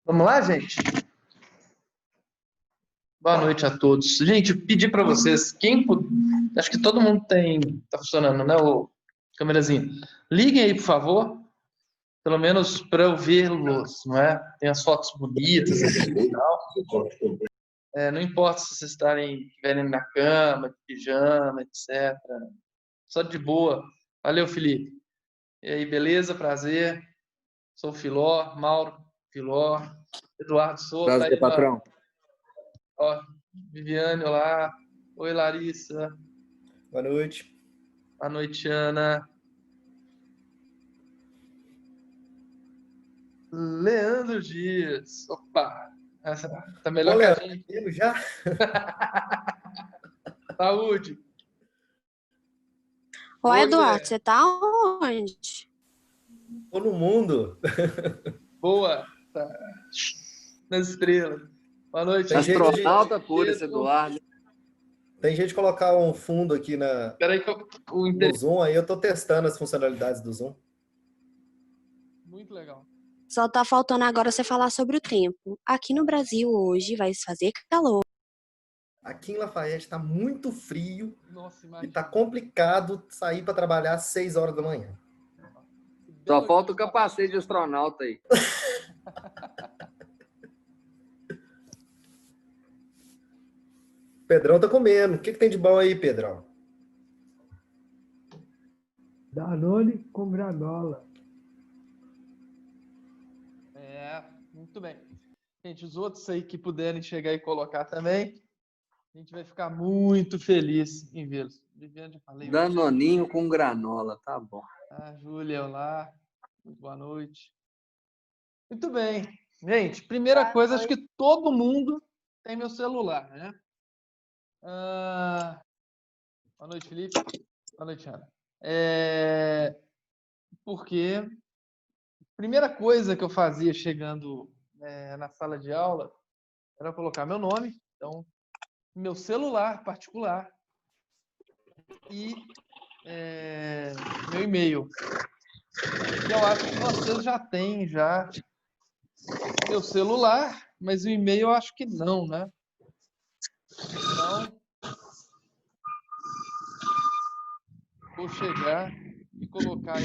Vamos lá, gente? Boa noite a todos. Gente, eu pedi para vocês, acho que todo mundo tá funcionando, né, o câmerazinho. Liguem aí, por favor, pelo menos para eu vê-los, não é? Tem as fotos bonitas aqui e tal. Não importa se vocês estiverem na cama, de pijama, etc. Só de boa. Valeu, Felipe. E aí, beleza? Prazer. Sou o Filó, Mauro Filó, Eduardo Souto. Prazer, Aí, patrão. ó, Viviane, olá. Oi, Larissa. Boa noite. Boa noite, Ana. Leandro Dias. Opa, essa tá melhor que a gente. Já? Saúde. Oi, Eduardo, você tá onde? Tô no mundo. Boa. Tá nas estrelas. Boa noite. Tem jeito Astronauta puro esse Eduardo. Tem jeito de colocar um fundo aqui Espera aí que o no Zoom, aí eu tô testando as funcionalidades do Zoom. Muito legal. Só tá faltando agora você falar sobre o tempo. Aqui no Brasil hoje vai fazer calor. Aqui em Lafayette está muito frio Nossa, e imagina. tá complicado sair para trabalhar às 6 horas da manhã. Só falta o capacete de astronauta aí. Pedrão tá comendo. O que tem de bom aí, Pedrão? Danone com granola. Muito bem. Gente, os outros aí que puderem chegar e colocar também, a gente vai ficar muito feliz em vê-los. Viviane, já falei. Danoninho com granola, tá bom. A Júlia, olá. Muito boa noite. Muito bem. Gente, primeira coisa, acho que todo mundo tem meu celular, né? Boa noite, Felipe. Boa noite, Ana. Porque a primeira coisa que eu fazia chegando na sala de aula era colocar meu nome, então, meu celular particular e meu e-mail. Eu acho que vocês já têm meu celular, mas o e-mail eu acho que não, né? Então, vou chegar e colocar aí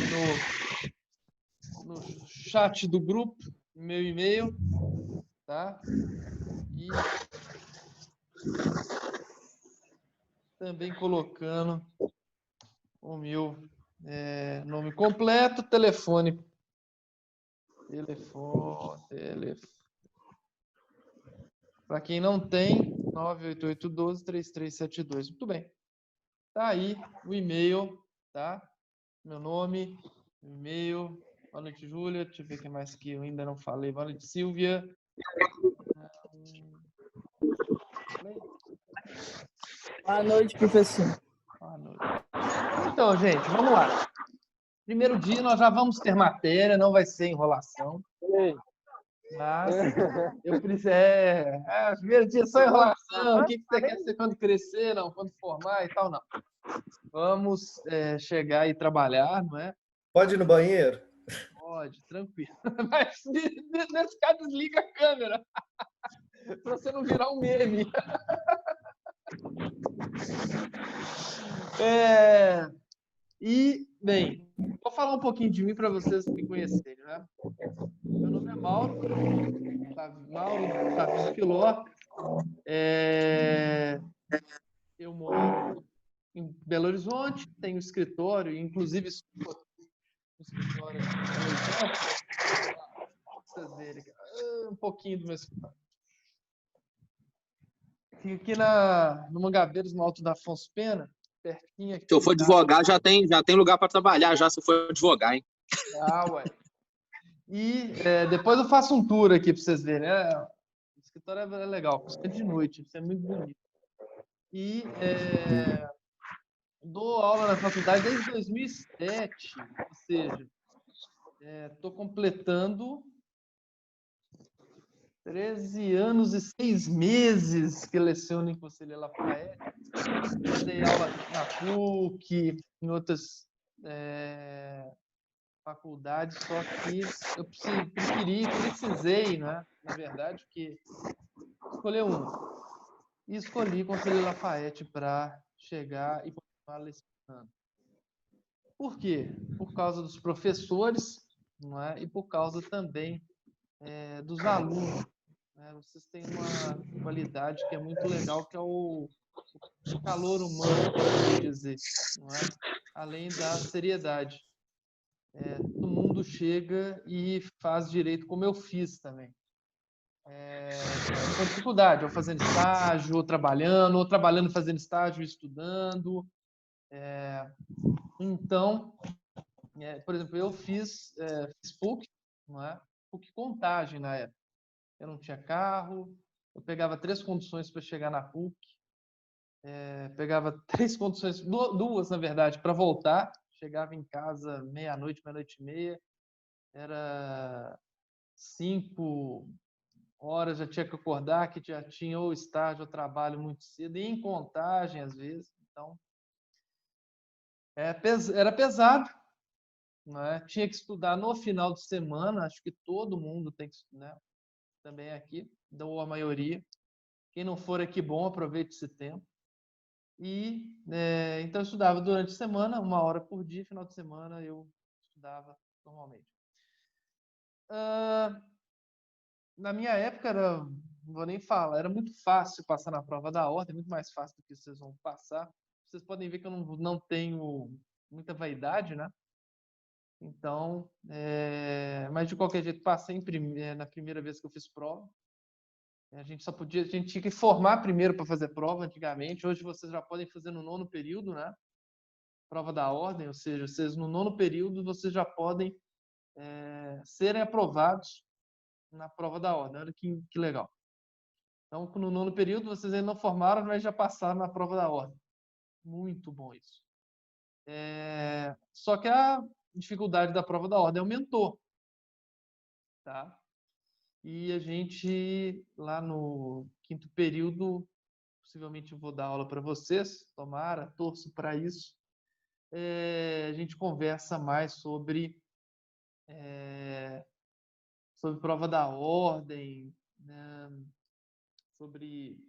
no chat do grupo meu e-mail, tá? E também colocando o meu nome completo, telefone. Para quem não tem, 98812-3372. Muito bem. Tá aí o e-mail, tá? Meu nome, e-mail. Boa noite, Júlia. Deixa eu ver o que mais que eu ainda não falei. Boa noite, Silvia. Boa noite, professor. Boa noite. Então, gente, vamos lá. Primeiro dia nós já vamos ter matéria, não vai ser enrolação. Mas eu preciso. Primeiro dia só enrolação. O que você quer ser quando crescer, não? Quando formar e tal, não. Vamos chegar e trabalhar, não é? Pode ir no banheiro? Pode, tranquilo. Mas nesse caso, desliga a câmera. Para você não virar um meme. E, bem, vou falar um pouquinho de mim para vocês me conhecerem, né? Meu nome é Mauro Tavis Filó. Eu moro em Belo Horizonte, tenho escritório, inclusive estou no escritório em Belo Horizonte. Vocês verem um pouquinho do meu escritório. Fico aqui no Mangabeiros, no Alto da Afonso Pena, pertinho aqui. Se eu for advogar, já tem lugar para trabalhar, já se eu for advogar, hein? Ué. E depois eu faço um tour aqui para vocês verem. O escritório é legal, principalmente de noite, isso é muito bonito. E dou aula na faculdade desde 2007, ou seja, estou completando 13 anos e 6 meses que leciono em Conselheiro Lafayette. Dei aula na PUC, em outras faculdades, só que eu precisei, né? Na verdade, que escolher uma. E escolhi Conselheiro Lafayette para chegar e continuar lecionando. Por quê? Por causa dos professores, não é? E por causa também dos alunos. Vocês têm uma qualidade que é muito legal, que é o calor humano, por assim dizer, não é? Além da seriedade. Todo mundo chega e faz direito, como eu fiz também. Com dificuldade, ou fazendo estágio, ou trabalhando, fazendo estágio, estudando. Então, por exemplo, eu fiz PUC, não é? PUC Contagem na época. Eu não tinha carro, eu pegava 3 condições para chegar na PUC, pegava 3 condições, 2 na verdade, para voltar. Chegava em casa meia-noite, meia-noite e meia, era 5 horas, já tinha que acordar, que já tinha ou estágio ou trabalho muito cedo, e em Contagem, às vezes. Então, era pesado, né? Tinha que estudar no final de semana, acho que todo mundo tem que estudar, né? Também aqui, ou a maioria. Quem não for aqui, bom, aproveite esse tempo. Então eu estudava durante a semana, 1 hora por dia, final de semana eu estudava normalmente. Na minha época não vou nem falar, era muito fácil passar na prova da ordem, muito mais fácil do que vocês vão passar. Vocês podem ver que eu não tenho muita vaidade, né? Então, mas de qualquer jeito passei na primeira vez que eu fiz prova. A gente tinha que formar primeiro para fazer prova antigamente. Hoje vocês já podem fazer no 9º período, né? Prova da ordem, ou seja, vocês no 9º período vocês já podem serem aprovados na prova da ordem. Olha que legal. Então, no 9º período vocês ainda não formaram, mas já passaram na prova da ordem. Muito bom isso. Só que a dificuldade da prova da ordem aumentou, tá? E a gente, lá no 5º período, possivelmente eu vou dar aula para vocês, tomara, torço para isso. A gente conversa mais sobre prova da ordem, né? Sobre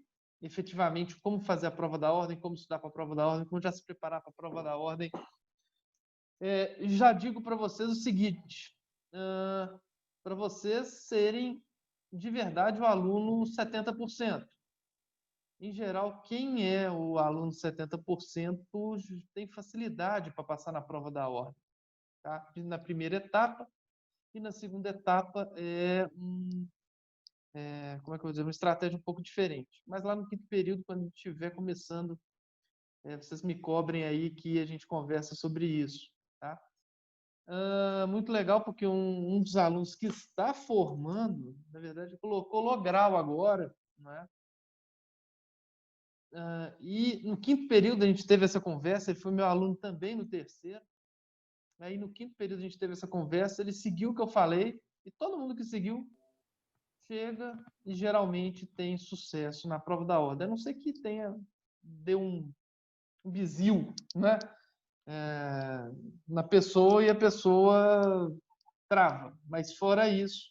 efetivamente como fazer a prova da ordem, como estudar para a prova da ordem, como já se preparar para a prova da ordem. Já digo para vocês o seguinte, para vocês serem de verdade o aluno 70%. Em geral, quem é o aluno 70% tem facilidade para passar na prova da ordem. Tá? Na primeira etapa e na segunda etapa como é que eu vou dizer, uma estratégia um pouco diferente. Mas lá no 5º período, quando a gente estiver começando, vocês me cobrem aí que a gente conversa sobre isso. Tá? Muito legal, porque um dos alunos que está formando, na verdade, colocou grau agora, né? E no 5º período a gente teve essa conversa, ele foi meu aluno também no 3º. Aí no 5º período a gente teve essa conversa, ele seguiu o que eu falei, e todo mundo que seguiu chega e geralmente tem sucesso na prova da ordem. A não ser que deu um bizil, né? Na pessoa e a pessoa trava. Mas fora isso,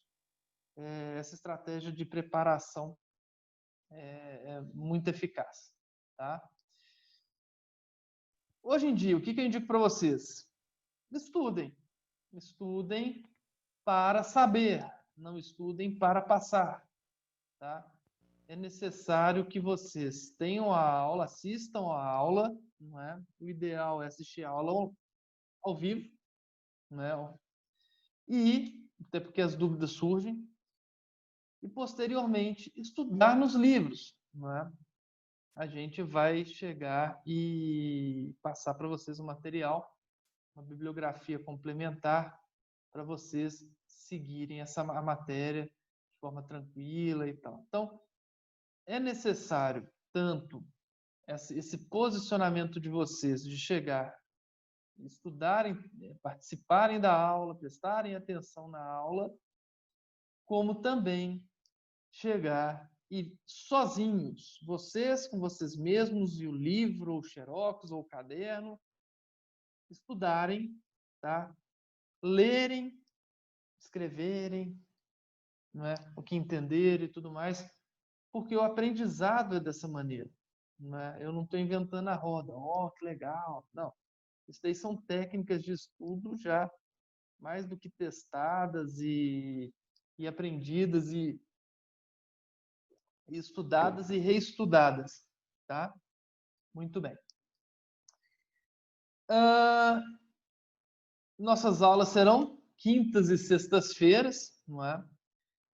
essa estratégia de preparação é muito eficaz. Tá? Hoje em dia, o que eu indico para vocês? Estudem. Estudem para saber, não estudem para passar. Tá? É necessário que vocês tenham a aula, assistam a aula, não é? O ideal é assistir a aula ao vivo, né? E, até porque as dúvidas surgem, e posteriormente estudar nos livros, não é? A gente vai chegar e passar para vocês um material, uma bibliografia complementar para vocês seguirem a matéria de forma tranquila e tal. Então, é necessário tanto esse posicionamento de vocês de chegar, estudarem, participarem da aula, prestarem atenção na aula, como também chegar e sozinhos, vocês com vocês mesmos e o livro, ou xerox, ou o caderno, estudarem, tá? Lerem, escreverem, não é? O que entenderem e tudo mais, porque o aprendizado é dessa maneira. Não é? Eu não estou inventando a roda. Oh, que legal. Não. Isso daí são técnicas de estudo já mais do que testadas e aprendidas e estudadas e reestudadas. Tá? Muito bem. Nossas aulas serão quintas e sextas-feiras, não é?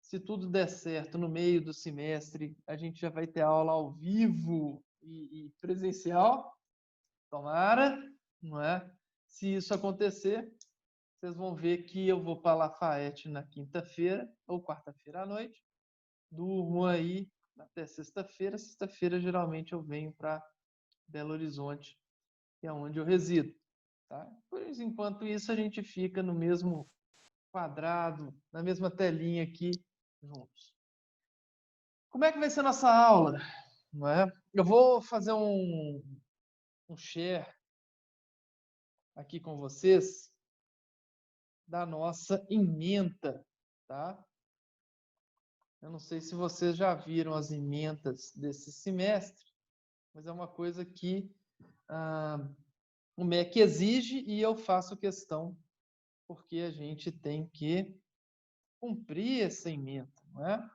Se tudo der certo, no meio do semestre, a gente já vai ter aula ao vivo e presencial. Tomara, não é? Se isso acontecer, vocês vão ver que eu vou para Lafayette na quinta-feira ou quarta-feira à noite. Durmo aí até sexta-feira. Sexta-feira, geralmente, eu venho para Belo Horizonte, que é onde eu resido. Tá? Por enquanto isso, a gente fica no mesmo quadrado, na mesma telinha aqui, juntos. Como é que vai ser nossa aula? Não é? Eu vou fazer um share aqui com vocês da nossa ementa, tá? Eu não sei se vocês já viram as ementas desse semestre, mas é uma coisa que o MEC exige e eu faço questão, porque a gente tem que cumprir essa ementa, não é?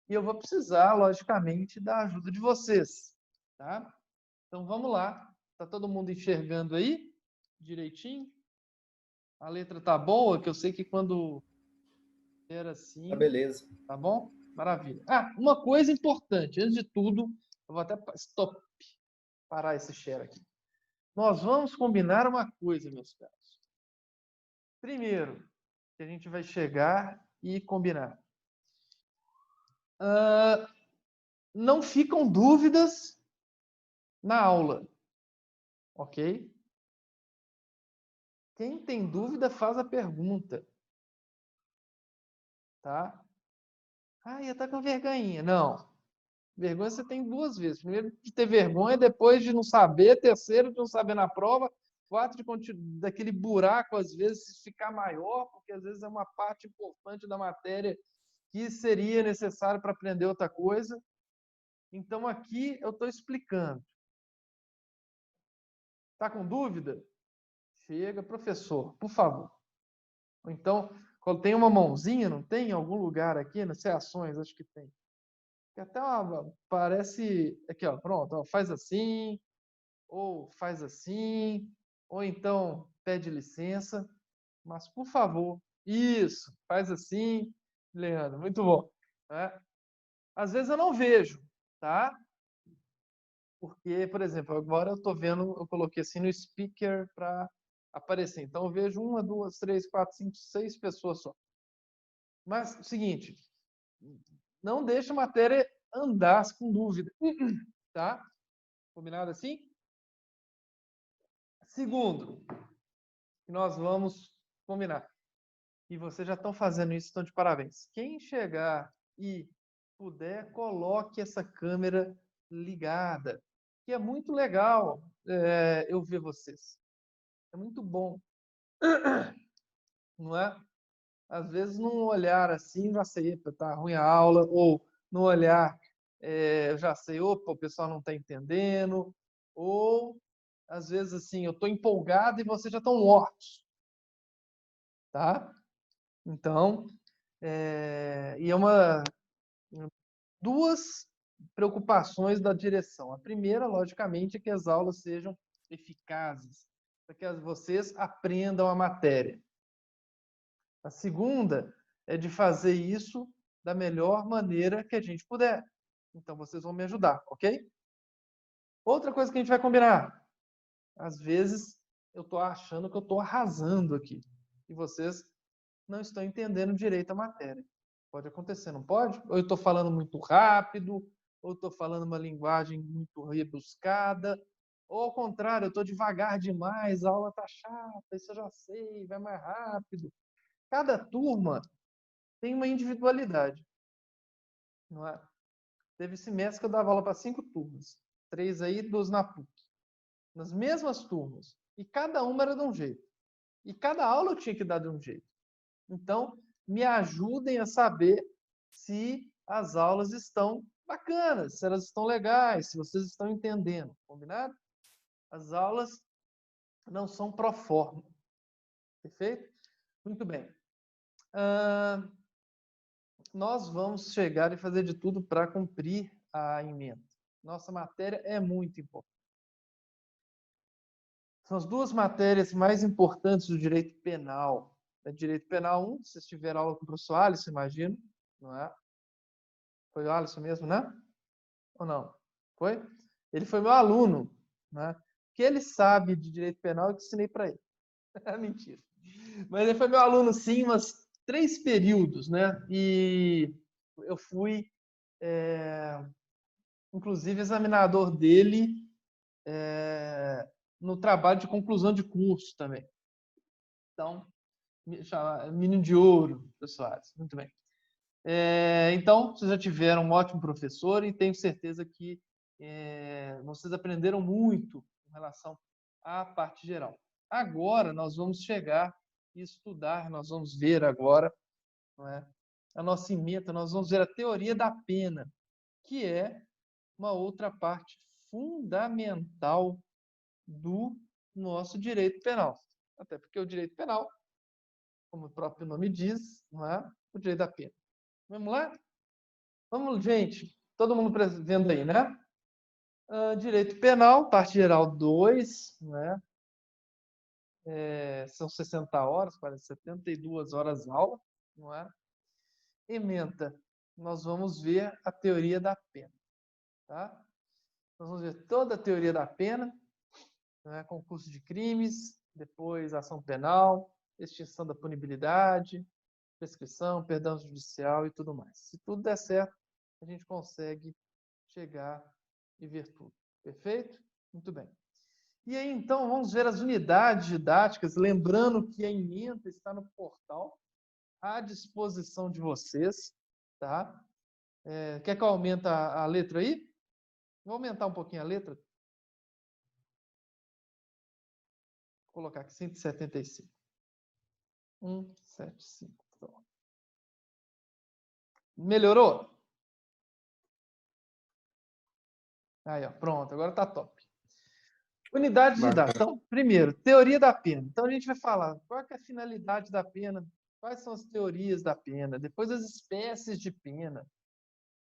E eu vou precisar, logicamente, da ajuda de vocês, tá? Então vamos lá. Tá todo mundo enxergando aí direitinho? A letra tá boa, que eu sei que quando era assim, Tá beleza. tá bom? Maravilha. Ah, uma coisa importante, antes de tudo, eu vou até parar esse share aqui. Nós vamos combinar uma coisa, meus caros. Primeiro, que a gente vai chegar e combinar. Não ficam dúvidas na aula, ok? Quem tem dúvida faz a pergunta, tá? Ah, eu tô com vergonhinha. Não. Vergonha você tem duas vezes. Primeiro de ter vergonha, depois de não saber, terceiro de não saber na prova, quarto daquele buraco às vezes ficar maior, porque às vezes é uma parte importante da matéria que seria necessário para aprender outra coisa. Então aqui eu estou explicando. Tá com dúvida? Chega, professor, por favor. Ou então, quando tem uma mãozinha, não tem em algum lugar aqui, nas reações, acho que tem. Que até parece, aqui ó, pronto, ó, faz assim, ou faz assim, ou então pede licença, mas por favor, isso, faz assim, Leandro, muito bom. Né? Às vezes eu não vejo, tá? Porque, por exemplo, agora eu estou vendo, eu coloquei assim no speaker para aparecer. Então eu vejo 1, 2, 3, 4, 5, 6 pessoas só. Mas, seguinte, não deixa a matéria andar com dúvida, tá? Combinado assim? Segundo, que nós vamos combinar. E vocês já estão fazendo isso, estão de parabéns. Quem chegar e puder, coloque essa câmera ligada, que é muito legal eu ver vocês. É muito bom. Não é? Às vezes, num olhar assim, já sei, tá ruim a aula, ou no olhar, eu já sei, opa, o pessoal não está entendendo, ou às vezes assim, eu estou empolgado e vocês já estão mortos. Tá? Então, e é duas preocupações da direção. A primeira, logicamente, é que as aulas sejam eficazes, para que vocês aprendam a matéria. A segunda é de fazer isso da melhor maneira que a gente puder. Então, vocês vão me ajudar, ok? Outra coisa que a gente vai combinar. Às vezes, eu estou achando que eu estou arrasando aqui. E vocês não estão entendendo direito a matéria. Pode acontecer, não pode? Ou eu estou falando muito rápido, ou estou falando uma linguagem muito rebuscada, ou ao contrário, eu estou devagar demais, a aula está chata, isso eu já sei, vai mais rápido. Cada turma tem uma individualidade. Não é? Teve semestre que eu dava aula para 5 turmas. 3 aí, 2 na PUC. Nas mesmas turmas. E cada uma era de um jeito. E cada aula eu tinha que dar de um jeito. Então, me ajudem a saber se as aulas estão bacanas, se elas estão legais, se vocês estão entendendo. Combinado? As aulas não são pro forma. Perfeito? Muito bem. Nós vamos chegar e fazer de tudo para cumprir a ementa. Nossa matéria é muito importante. São as duas matérias mais importantes do direito penal. Direito Penal 1, se vocês tiveram aula com o professor Alisson, imagino, não é? Foi o Alisson mesmo, né? Ou não? Foi? Ele foi meu aluno, né? O que ele sabe de direito penal, eu ensinei para ele. Mentira. Mas ele foi meu aluno, sim, umas 3 períodos, né? E eu fui, inclusive, examinador dele no trabalho de conclusão de curso também. Então, menino de ouro, pessoal. Muito bem. Então, vocês já tiveram um ótimo professor e tenho certeza que vocês aprenderam muito em relação à parte geral. Agora, nós vamos chegar e estudar, nós vamos ver agora, não é, a nossa ementa, nós vamos ver a teoria da pena, que é uma outra parte fundamental do nosso direito penal. Até porque o direito penal, como o próprio nome diz, não é o direito da pena. Vamos lá? Vamos, gente. Todo mundo vendo aí, né? Direito penal, parte geral 2, né? São 60 horas, quase 72 horas aula, não é? Ementa, nós vamos ver a teoria da pena, tá? Nós vamos ver toda a teoria da pena, né? Concurso de crimes, depois ação penal, extinção da punibilidade, prescrição, perdão judicial e tudo mais. Se tudo der certo, a gente consegue chegar e ver tudo. Perfeito? Muito bem. E aí, então, vamos ver as unidades didáticas, lembrando que a ementa está no portal à disposição de vocês, tá? Quer que eu aumente a letra aí? Vou aumentar um pouquinho a letra. Vou colocar aqui 175. 175. Pronto. Melhorou? Aí, ó, pronto, agora tá top. Unidade didática. Então, primeiro, teoria da pena. Então, a gente vai falar qual é a finalidade da pena, quais são as teorias da pena, depois as espécies de pena.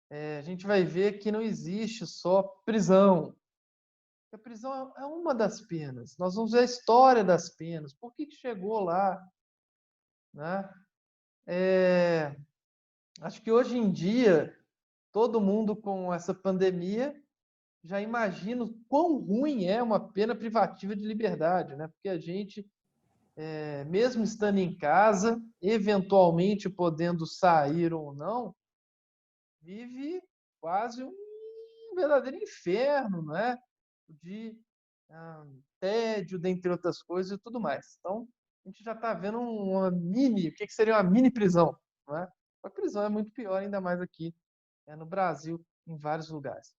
A gente vai ver que não existe só prisão. A prisão é uma das penas. Nós vamos ver a história das penas. Por que chegou lá? Né? Acho que hoje em dia, todo mundo com essa pandemia já imagina o quão ruim é uma pena privativa de liberdade, né? Porque a gente, mesmo estando em casa, eventualmente podendo sair ou não, vive quase um verdadeiro inferno, não é? De tédio, dentre outras coisas e tudo mais. Então, a gente já está vendo o que seria uma mini prisão, não é? A prisão é muito pior, ainda mais aqui no Brasil, em vários lugares.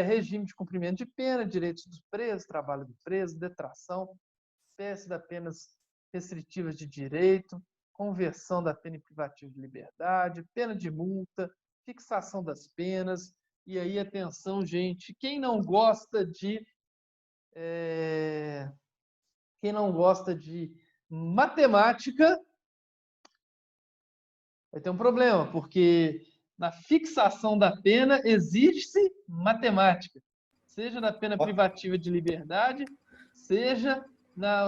Regime de cumprimento de pena, direitos dos presos, trabalho do preso, detração, espécie das penas restritivas de direito, conversão da pena em privativa de liberdade, pena de multa, fixação das penas. E aí, atenção, gente, quem não gosta de matemática vai ter um problema, porque na fixação da pena existe matemática, seja na pena privativa de liberdade, seja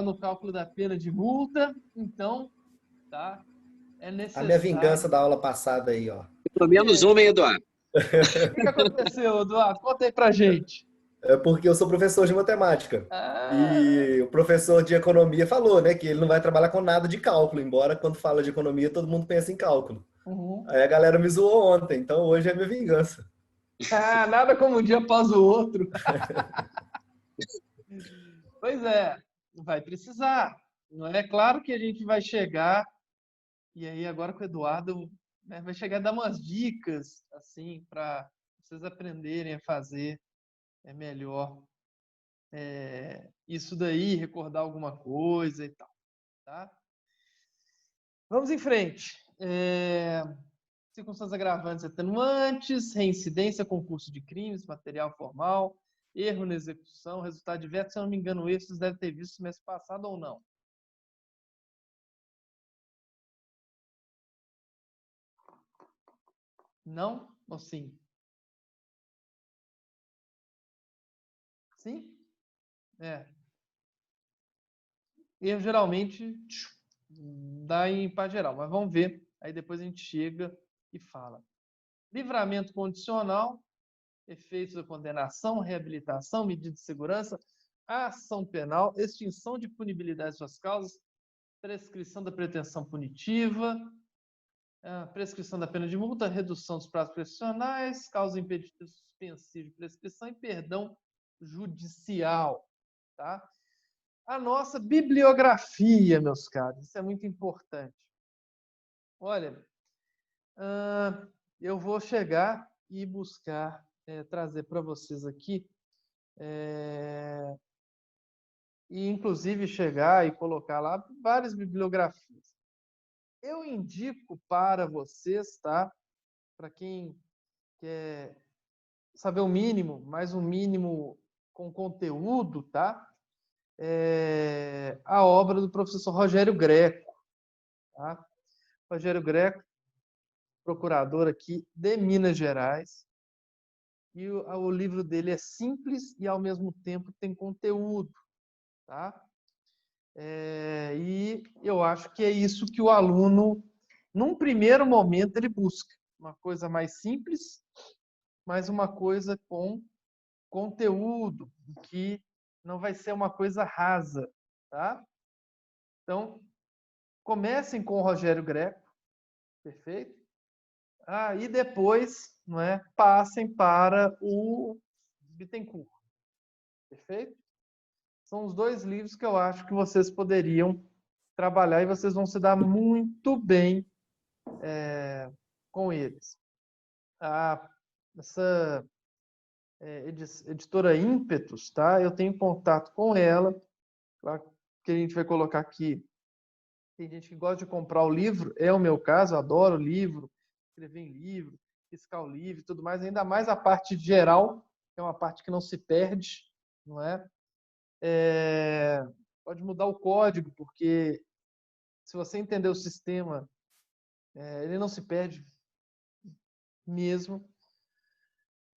no cálculo da pena de multa. Então, tá? É necessário. A minha vingança da aula passada aí, ó. Pelo menos uma, hein, Eduardo? O que aconteceu, Eduardo? Conta aí pra gente. É porque eu sou professor de matemática. E o professor de economia falou, né, que ele não vai trabalhar com nada de cálculo, embora quando fala de economia todo mundo pensa em cálculo. Uhum. Aí a galera me zoou ontem, então hoje é minha vingança. Nada como um dia após o outro. Pois é, vai precisar. Não é claro que a gente vai chegar, e aí agora com o Eduardo, né, vai chegar a dar umas dicas, assim, para vocês aprenderem a fazer melhor isso daí, recordar alguma coisa e tal, tá? Vamos em frente. Circunstâncias agravantes e atenuantes, reincidência, concurso de crimes, material formal, erro na execução, resultado diverso. Se eu não me engano, isso vocês devem ter visto mês passado ou não. Não ou sim? Sim? Erro geralmente dá em pá geral, mas vamos ver. Aí depois a gente chega e fala. Livramento condicional, efeitos da condenação, reabilitação, medida de segurança, ação penal, extinção de punibilidade de suas causas, prescrição da pretensão punitiva, prescrição da pena de multa, redução dos prazos prescricionais, causa impeditivo suspensivo de prescrição e perdão judicial, tá? A nossa bibliografia, meus caros, isso é muito importante. Olha, Eu vou chegar e buscar trazer para vocês aqui, e inclusive chegar e colocar lá várias bibliografias. Eu indico para vocês, tá? Para quem quer saber o mínimo, mais um mínimo com conteúdo, tá? A obra do professor Rogério Greco, tá? Rogério Greco, procurador aqui de Minas Gerais, e o livro dele é simples e ao mesmo tempo tem conteúdo, tá? E eu acho que é isso que o aluno, num primeiro momento, ele busca. Uma coisa mais simples, mas uma coisa com conteúdo, que não vai ser uma coisa rasa, tá? Então, comecem com o Rogério Greco, perfeito? E depois, não é, passem para o Bittencourt, perfeito? São os 2 livros que eu acho que vocês poderiam trabalhar e vocês vão se dar muito bem com eles. Essa editora Ímpetos, tá? Eu tenho contato com ela, tá? Que a gente vai colocar aqui. Tem gente que gosta de comprar o livro, é o meu caso, eu adoro livro, escrever em livro, riscar o livro e tudo mais, ainda mais a parte geral, que é uma parte que não se perde, não é? Pode mudar o código, porque se você entender o sistema, ele não se perde mesmo.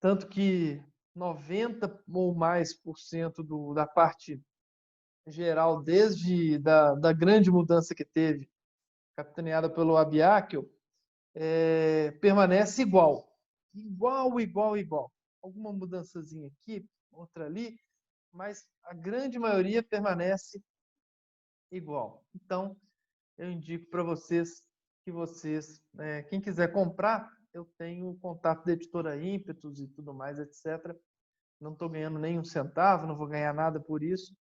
Tanto que 90 ou mais por cento da parte geral, desde da grande mudança que teve, capitaneada pelo Abiakel, permanece igual. Igual. Alguma mudançazinha aqui, outra ali, mas a grande maioria permanece igual. Então, eu indico para vocês que quem quiser comprar, eu tenho o contato da editora Ímpetos e tudo mais, etc. Não estou ganhando nem um centavo, não vou ganhar nada por isso,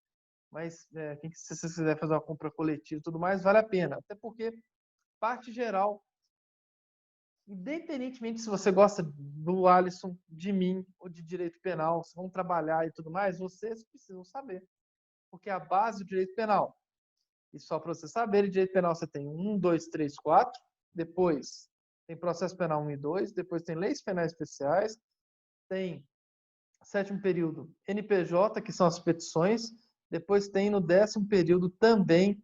mas se você quiser fazer uma compra coletiva e tudo mais, vale a pena. Até porque, parte geral, independentemente se você gosta do Alisson, de mim ou de direito penal, se vão trabalhar e tudo mais, vocês precisam saber. Porque é a base do direito penal. E só para você saber, em direito penal você tem 1, 2, 3, 4, depois tem processo penal 1 e 2, depois tem leis penais especiais, tem 7º período NPJ, que são as petições, depois tem no 10º período também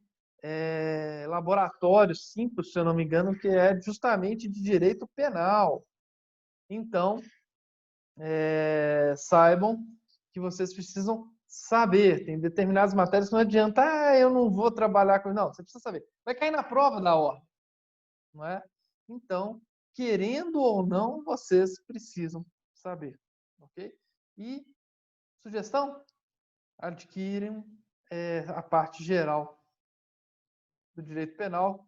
laboratório 5, se eu não me engano, que é justamente de direito penal. Então, saibam que vocês precisam saber. Tem determinadas matérias que não adianta, eu não vou trabalhar com... Não, você precisa saber. Vai cair na prova da ordem, não é? Então, querendo ou não, vocês precisam saber, ok? E sugestão? Adquirem a parte geral do direito penal,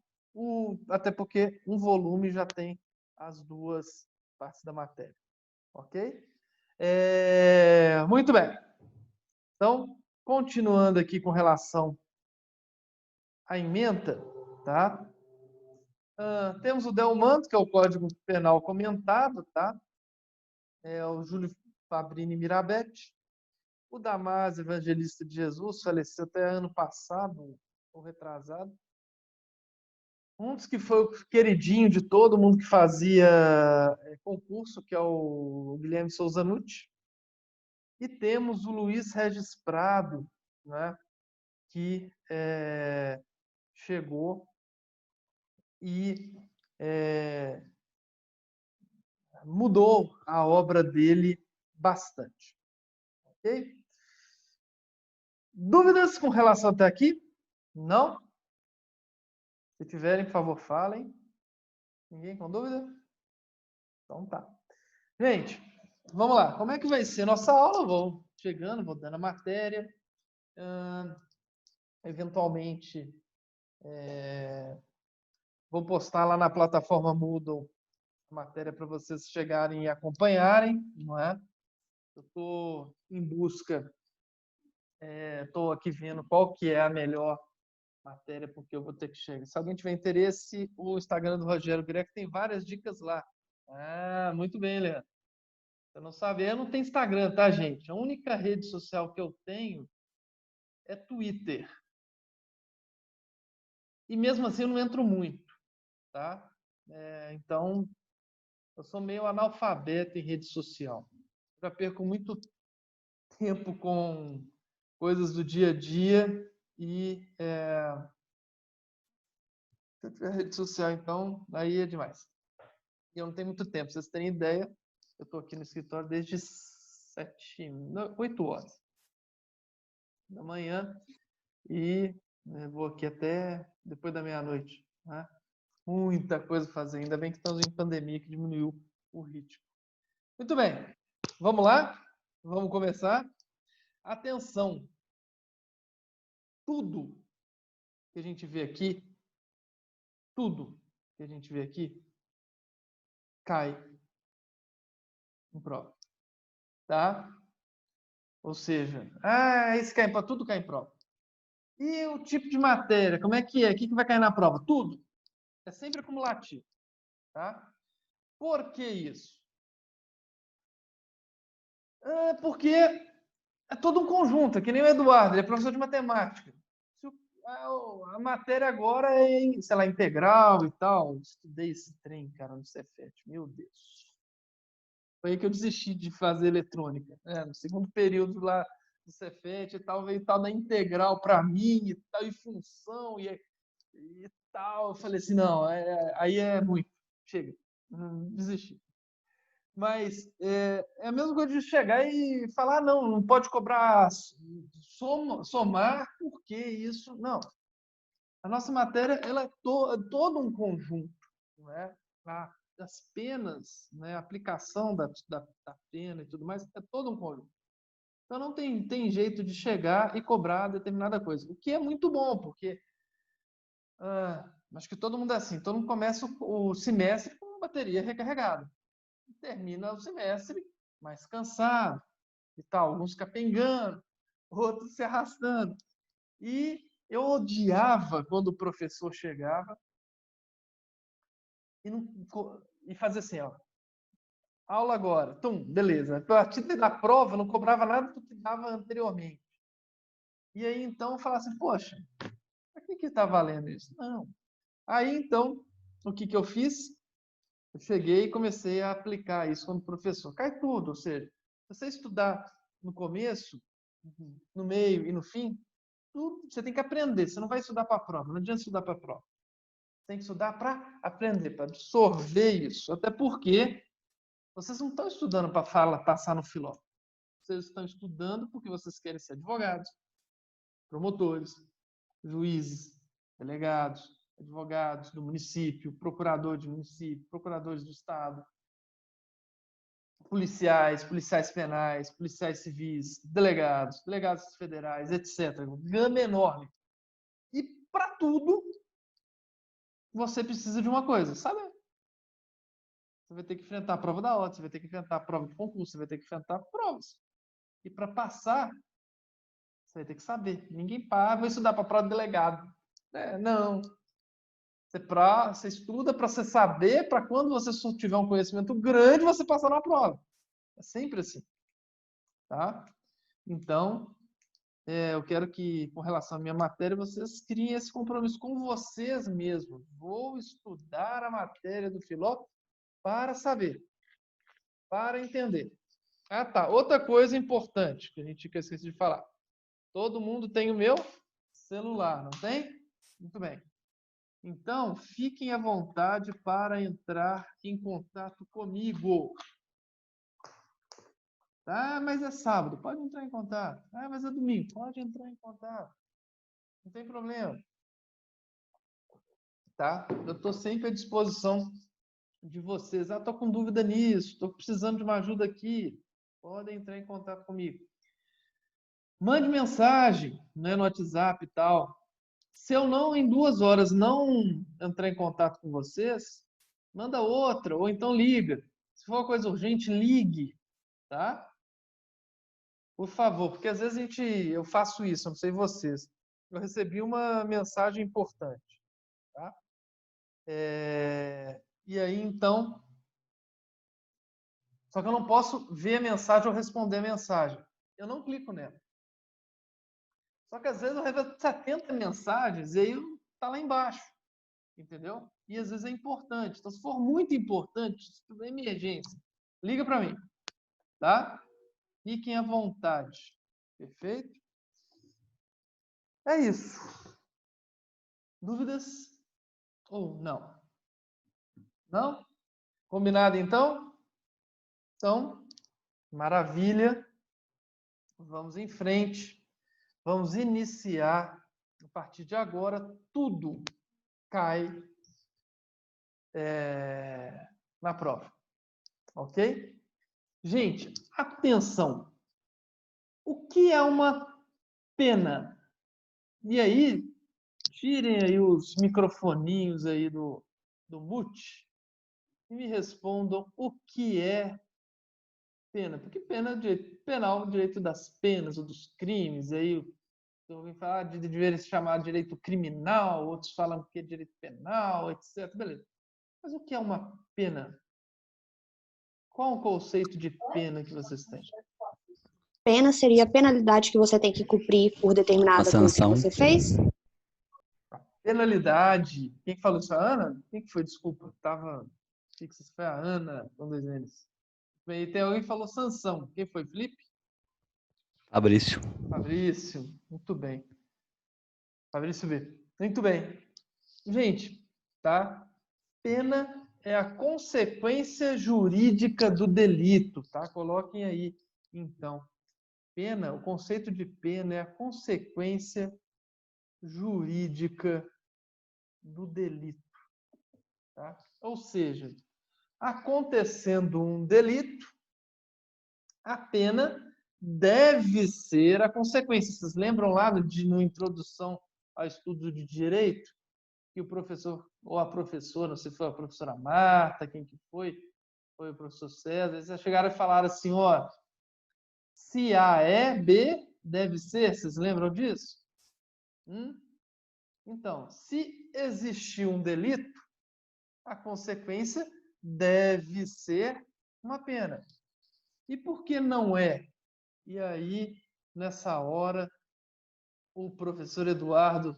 até porque um volume já tem as 2 partes da matéria, ok? Muito bem. Então, continuando aqui com relação à ementa, tá? Temos o Delmanto, que é o Código Penal comentado, tá? O Júlio Fabrini Mirabete. O Damásio, Evangelista de Jesus, faleceu até ano passado, ou retrasado. Um dos que foi o queridinho de todo mundo que fazia concurso, que é o Guilherme Souza Nucci. E temos o Luiz Regis Prado, né, que chegou e mudou a obra dele bastante. Ok? Dúvidas com relação até aqui? Não? Se tiverem, por favor, falem. Ninguém com dúvida? Então tá. Gente, vamos lá. Como é que vai ser nossa aula? Eu vou chegando, vou dando a matéria. Eventualmente, vou postar lá na plataforma Moodle a matéria para vocês chegarem e acompanharem, não é? Eu estou em busca, estou aqui vendo qual que é a melhor matéria, porque eu vou ter que chegar. Se alguém tiver interesse, o Instagram do Rogério Greco tem várias dicas lá. Ah, muito bem, Leandro. Eu não sabia, eu não tenho Instagram, tá, gente? A única rede social que eu tenho é Twitter. E mesmo assim eu não entro muito, tá? Então, eu sou meio analfabeto em rede social. Já perco muito tempo com coisas do dia a dia e se eu tiver rede social, então, aí é demais. E eu não tenho muito tempo. Pra vocês terem ideia, eu estou aqui no escritório desde 8 horas da manhã e vou aqui até depois da meia-noite. Né? Muita coisa a fazer. Ainda bem que estamos em pandemia, que diminuiu o ritmo. Muito bem. Vamos lá? Vamos começar? Atenção! Tudo que a gente vê aqui, cai em prova. Tá? Ou seja, esse cai em prova, tudo cai em prova. E o tipo de matéria, como é que é? O que vai cair na prova? Tudo. É sempre acumulativo. Tá? Por que isso? Porque é todo um conjunto, é que nem o Eduardo, ele é professor de matemática. A matéria agora é, sei lá, integral e tal. Estudei esse trem, cara, no Cefet. Meu Deus. Foi aí que eu desisti de fazer eletrônica. No segundo período lá do Cefet e tal, veio tal da integral para mim e tal, e função e tal. Eu falei assim, não, aí é muito. Chega. Desisti. Mas é a mesma coisa de chegar e falar, não pode cobrar somar, porque isso... Não. A nossa matéria ela é todo um conjunto. Não é? As penas, né? A aplicação da pena e tudo mais, é todo um conjunto. Então não tem jeito de chegar e cobrar determinada coisa. O que é muito bom, porque acho que todo mundo é assim. Todo mundo começa o semestre com bateria recarregada. Termina o semestre mais cansado e tal, alguns capengando, outros se arrastando. E eu odiava quando o professor chegava e fazia assim, ó, aula agora, beleza. A partir da prova não cobrava nada do que dava anteriormente. E aí então eu falava assim, poxa, para que está valendo isso? Não. Aí então, o que eu fiz? Eu cheguei e comecei a aplicar isso como professor. Cai tudo, ou seja, se você estudar no começo, no meio e no fim, tudo você tem que aprender. Você não vai estudar para a prova, não adianta estudar para a prova. Você tem que estudar para aprender, para absorver isso. Até porque vocês não estão estudando para passar no filó. Vocês estão estudando porque vocês querem ser advogados, promotores, juízes, delegados, advogados do município, procurador de município, procuradores do estado, policiais penais, policiais civis, delegados federais, etc. Gama enorme. E para tudo, você precisa de uma coisa, saber. Você vai ter que enfrentar a prova da OTA, você vai ter que enfrentar a prova de concurso, você vai ter que enfrentar provas. E para passar, você vai ter que saber. Ninguém vai estudar para a prova de delegado. Não. Você estuda para você saber, para quando você tiver um conhecimento grande, você passar na prova. É sempre assim. Tá? Então, eu quero que, com relação à minha matéria, vocês criem esse compromisso com vocês mesmos. Vou estudar a matéria do Filó para saber, para entender. Tá. Outra coisa importante que a gente esqueci de falar. Todo mundo tem o meu celular, não tem? Muito bem. Então, fiquem à vontade para entrar em contato comigo. Mas é sábado, pode entrar em contato. Mas é domingo, pode entrar em contato. Não tem problema. Tá? Eu estou sempre à disposição de vocês. Estou com dúvida nisso, estou precisando de uma ajuda aqui. Podem entrar em contato comigo. Mande mensagem, né, no WhatsApp e tal. Se eu não, em 2 horas, não entrar em contato com vocês, manda outra, ou então liga. Se for uma coisa urgente, ligue, tá? Por favor, porque às vezes eu faço isso, não sei vocês. eu recebi uma mensagem importante, tá? E aí, então, só que eu não posso ver a mensagem ou responder a mensagem. Eu não clico nela. Só que às vezes eu recebo 70 mensagens e aí tá lá embaixo, entendeu? E às vezes é importante. Então, se for muito importante, se for emergência, liga para mim, tá? Fiquem à vontade. Perfeito? É isso. Dúvidas? Ou não? Não? Combinado então? Então, maravilha. Vamos em frente. Vamos iniciar. A partir de agora, tudo cai na prova. Ok? Gente, atenção. O que é uma pena? E aí, tirem aí os microfoninhos aí do mute e me respondam o que é pena. Porque pena é direito penal, direito das penas ou dos crimes. Aí alguém fala de deveria se chamar direito criminal, outros falam que é direito penal, etc. Beleza. Mas o que é uma pena? Qual o conceito de pena que vocês têm? Pena seria a penalidade que você tem que cumprir por determinada coisa que você fez? Penalidade. Quem falou isso? A Ana? Quem que foi? Desculpa. Tava. Foi a Ana, um deles. E tem alguém que falou sanção. Quem foi? Felipe? Fabrício. Fabrício. Muito bem. Fabrício B. Muito bem. Gente, tá? Pena é a consequência jurídica do delito, tá? Coloquem aí, então. Pena, o conceito de pena é a consequência jurídica do delito, tá? Ou seja, acontecendo um delito, a pena deve ser a consequência. Vocês lembram lá no introdução ao estudo de direito, que o professor ou a professora, não sei se foi a professora Marta, quem que foi o professor César, eles chegaram e falaram assim, ó, se A é B, deve ser, vocês lembram disso? Então, se existir um delito, a consequência deve ser uma pena. E por que não é? E aí, nessa hora, o professor Eduardo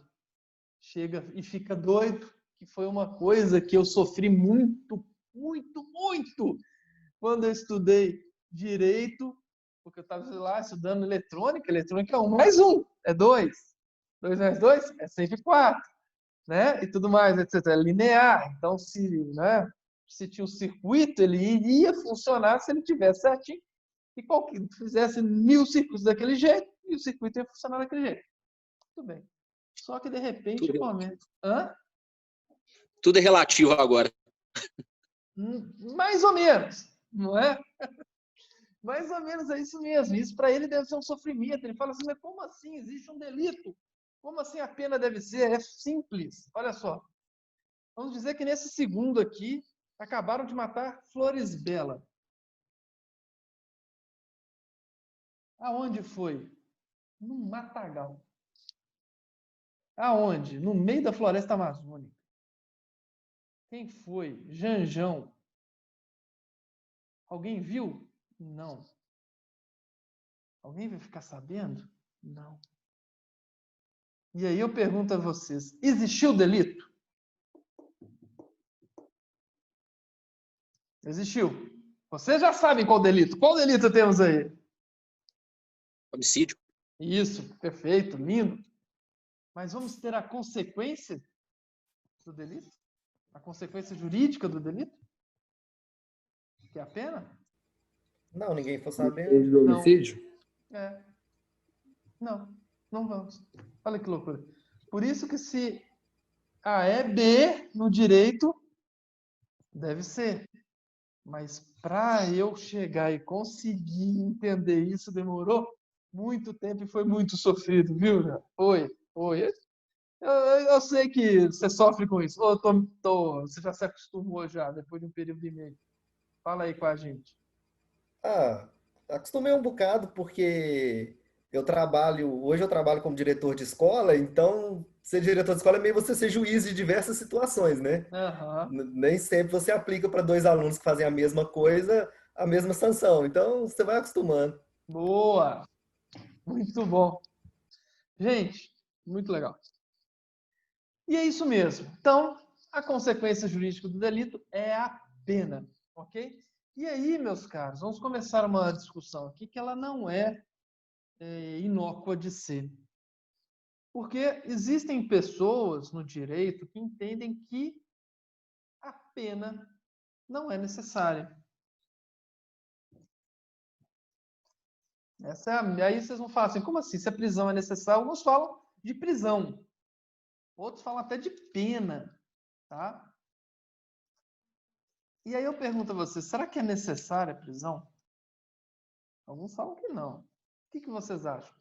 chega e fica doido, que foi uma coisa que eu sofri muito, muito, muito quando eu estudei direito, porque eu estava lá estudando eletrônica. Eletrônica é 1 mais 1, é 2. 2 mais 2 é sempre 4. Né? E tudo mais, etc. É linear. Então, se tinha um circuito, ele iria funcionar se ele tivesse certinho. E qualquer fizesse 1000 circuitos daquele jeito, e o circuito ia funcionar daquele jeito. Tudo bem. Só que, de repente, o momento... Hã? Tudo é relativo agora. Mais ou menos, não é? Mais ou menos é isso mesmo. Isso para ele deve ser um sofrimento. Ele fala assim, mas como assim? Existe um delito. Como assim a pena deve ser? É simples. Olha só. Vamos dizer que nesse segundo aqui, acabaram de matar Floresbella. Aonde foi? No matagal. Aonde? No meio da floresta amazônica. Quem foi? Janjão. Alguém viu? Não. Alguém vai ficar sabendo? Não. E aí eu pergunto a vocês, existiu delito? Existiu. Vocês já sabem qual delito. Qual delito temos aí? Homicídio. Isso, perfeito, lindo. Mas vamos ter a consequência do delito? A consequência jurídica do delito? Que é a pena? Não, ninguém for saber. Do homicídio? Não, não vamos. Olha que loucura. Por isso que se A é B no direito, deve ser. Mas para eu chegar e conseguir entender isso, demorou muito tempo e foi muito sofrido, viu? Foi. Eu sei que você sofre com isso. Você já se acostumou já, depois de um período e meio. Fala aí com a gente. Acostumei um bocado porque hoje eu trabalho como diretor de escola, então ser diretor de escola é meio você ser juiz de diversas situações, né? Aham. Nem sempre você aplica para dois alunos que fazem a mesma coisa, a mesma sanção. Então você vai acostumando. Boa! Muito bom. Gente, muito legal. E é isso mesmo. Então, a consequência jurídica do delito é a pena, ok? E aí, meus caros, vamos começar uma discussão aqui que ela não é inócua de ser. Porque existem pessoas no direito que entendem que a pena não é necessária. Aí vocês vão falar assim, como assim? Se a prisão é necessária, alguns falam de prisão. Outros falam até de pena, tá? E aí eu pergunto a vocês, será que é necessária a prisão? Alguns falam que não. O que vocês acham?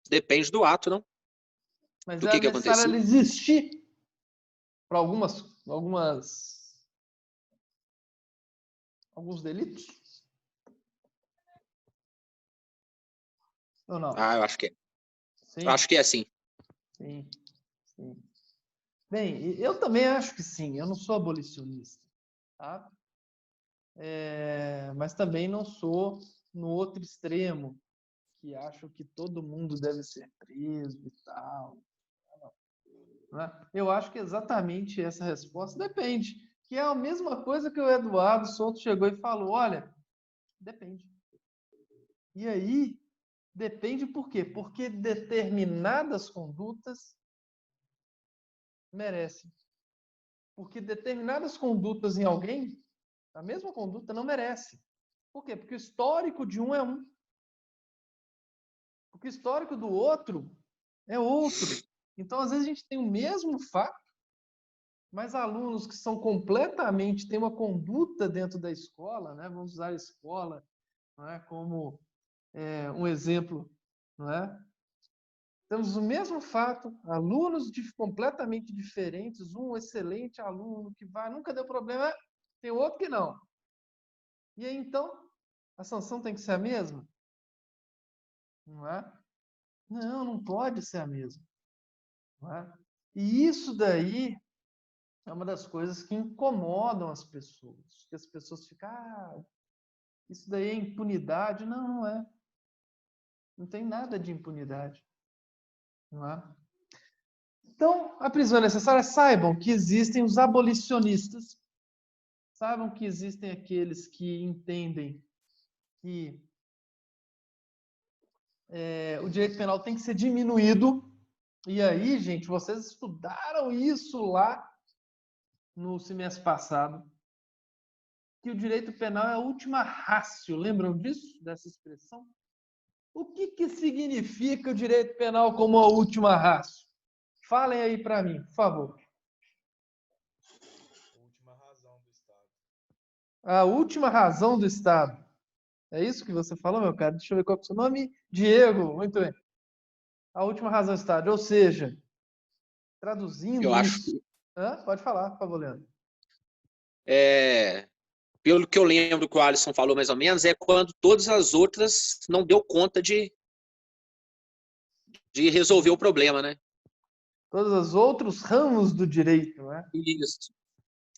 Depende do ato, não? Mas Do é que necessário ela aconteceu. existir para alguns delitos? Ou não? Ah, eu acho que é. Sim, Eu acho que é sim. sim, sim. Bem, eu também acho que sim. Eu não sou abolicionista, tá? Mas também não sou no outro extremo, que acho que todo mundo deve ser preso e tal. Né? Eu acho que exatamente essa resposta depende. Que é a mesma coisa que o Eduardo Souto chegou e falou, olha, depende. E aí, depende por quê? Porque determinadas condutas merecem. Porque determinadas condutas em alguém, a mesma conduta não merece. Por quê? Porque o histórico de um é um. Porque o histórico do outro é outro. Então, às vezes, a gente tem o mesmo fato, mas alunos que são completamente, têm uma conduta dentro da escola, né? Vamos usar a escola, não é, como um exemplo, não é? Temos o mesmo fato, alunos completamente diferentes, um excelente aluno que vai, nunca deu problema, tem outro que não. E aí, então, a sanção tem que ser a mesma? Não é? Não, não pode ser a mesma. Não é? E isso daí é uma das coisas que incomodam as pessoas. Que as pessoas ficam, isso daí é impunidade. Não, não é. Não tem nada de impunidade. Não é? Então, a prisão é necessária. Saibam que existem os abolicionistas. Saibam que existem aqueles que entendem que o direito penal tem que ser diminuído. E aí, gente, vocês estudaram isso lá no semestre passado, que o direito penal é a última ratio. Lembram disso? Dessa expressão? O que significa o direito penal como a última ratio? Falem aí para mim, por favor. Última razão do Estado. A última razão do Estado. É isso que você falou, meu cara? Deixa eu ver qual é o seu nome. Diego, muito bem. A última razão do Estado. Ou seja, traduzindo Eu acho isso... Pode falar, por favor, Leandro. Pelo que eu lembro que o Alisson falou mais ou menos, é quando todas as outras não deu conta de resolver o problema, né? Todos os outros ramos do direito, né? Isso.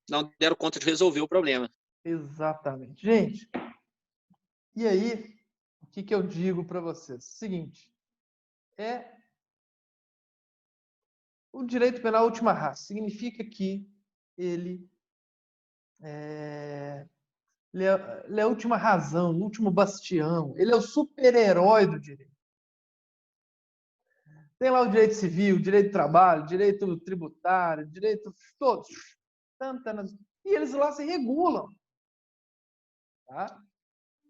Não deram conta de resolver o problema. Exatamente. Gente, e aí, o que eu digo para vocês? Seguinte, o direito penal última ratio significa que ele é a última razão, o último bastião, ele é o super-herói do direito. Tem lá o direito civil, direito do trabalho, direito tributário, direito todos. E eles lá se regulam. Tá?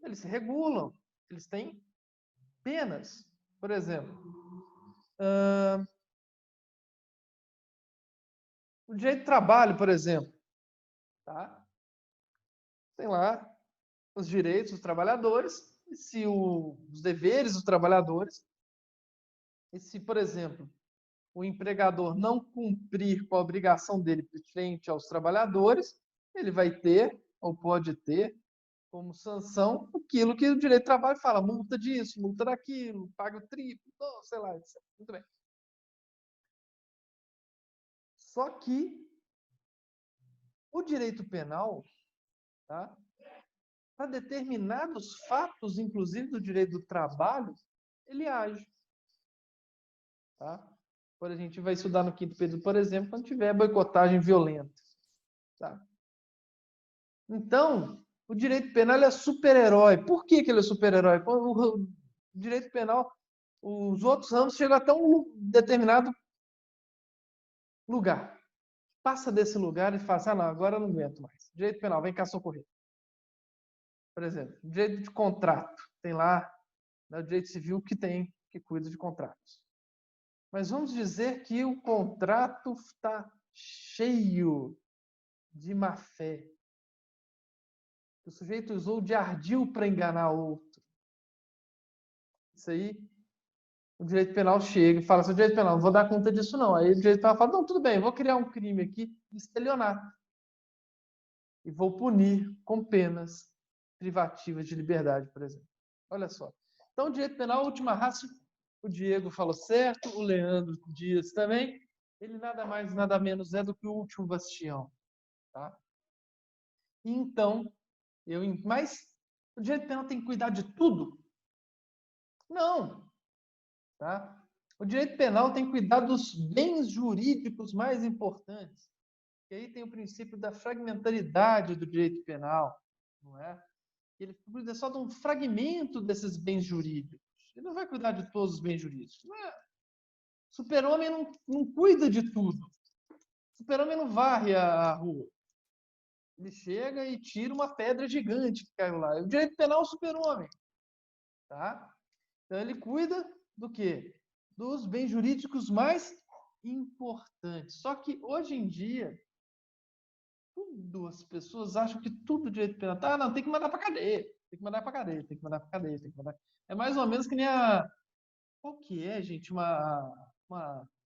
Eles se regulam. Eles têm penas. Por exemplo, o direito do trabalho, por exemplo. Tá? Tem lá os direitos dos trabalhadores, e os deveres dos trabalhadores. E se, por exemplo, o empregador não cumprir com a obrigação dele frente aos trabalhadores, ele vai ter, ou pode ter, como sanção aquilo que o direito do trabalho fala, multa disso, multa daquilo, paga o triplo, sei lá, etc. Muito bem. Só que o direito penal, tá, para determinados fatos, inclusive do direito do trabalho, ele age. Tá? Quando a gente vai estudar no quinto período, por exemplo, quando tiver boicotagem violenta. Tá? Então, o direito penal é super-herói. Por que ele é super-herói? O direito penal, os outros ramos chegam até um determinado lugar. Passa desse lugar e fala assim, não, agora eu não aguento mais. Direito penal, vem cá socorrer. Por exemplo, direito de contrato. Tem lá, né, o direito civil que cuida de contratos. Mas vamos dizer que o contrato está cheio de má-fé. O sujeito usou de ardil para enganar outro. Isso aí, o direito penal chega e fala assim, o direito penal, não vou dar conta disso não. Aí o direito penal fala, não, tudo bem, vou criar um crime aqui de estelionato. E vou punir com penas privativas de liberdade, por exemplo. Olha só. Então, o direito penal, última ratio, o Diego falou certo, o Leandro Dias também, ele nada mais, nada menos é do que o último bastião. Tá? Então, mas o direito penal tem que cuidar de tudo? Não. Tá? O direito penal tem que cuidar dos bens jurídicos mais importantes. E aí tem o princípio da fragmentaridade do direito penal, não é? Ele cuida só de um fragmento desses bens jurídicos. Ele não vai cuidar de todos os bens jurídicos. Não é? Super-homem não cuida de tudo. Super-homem não varre a rua. Ele chega e tira uma pedra gigante que caiu lá. O direito penal é o super-homem. Tá? Então ele cuida do quê? Dos bens jurídicos mais importantes. Só que hoje em dia, as pessoas acham que tudo direito penal. Tá, não, tem que mandar para cadeia. Tem que mandar para cadeia, tem que mandar para cadeia, tem que mandar. É mais ou menos que nem a. Qual que é, gente? Um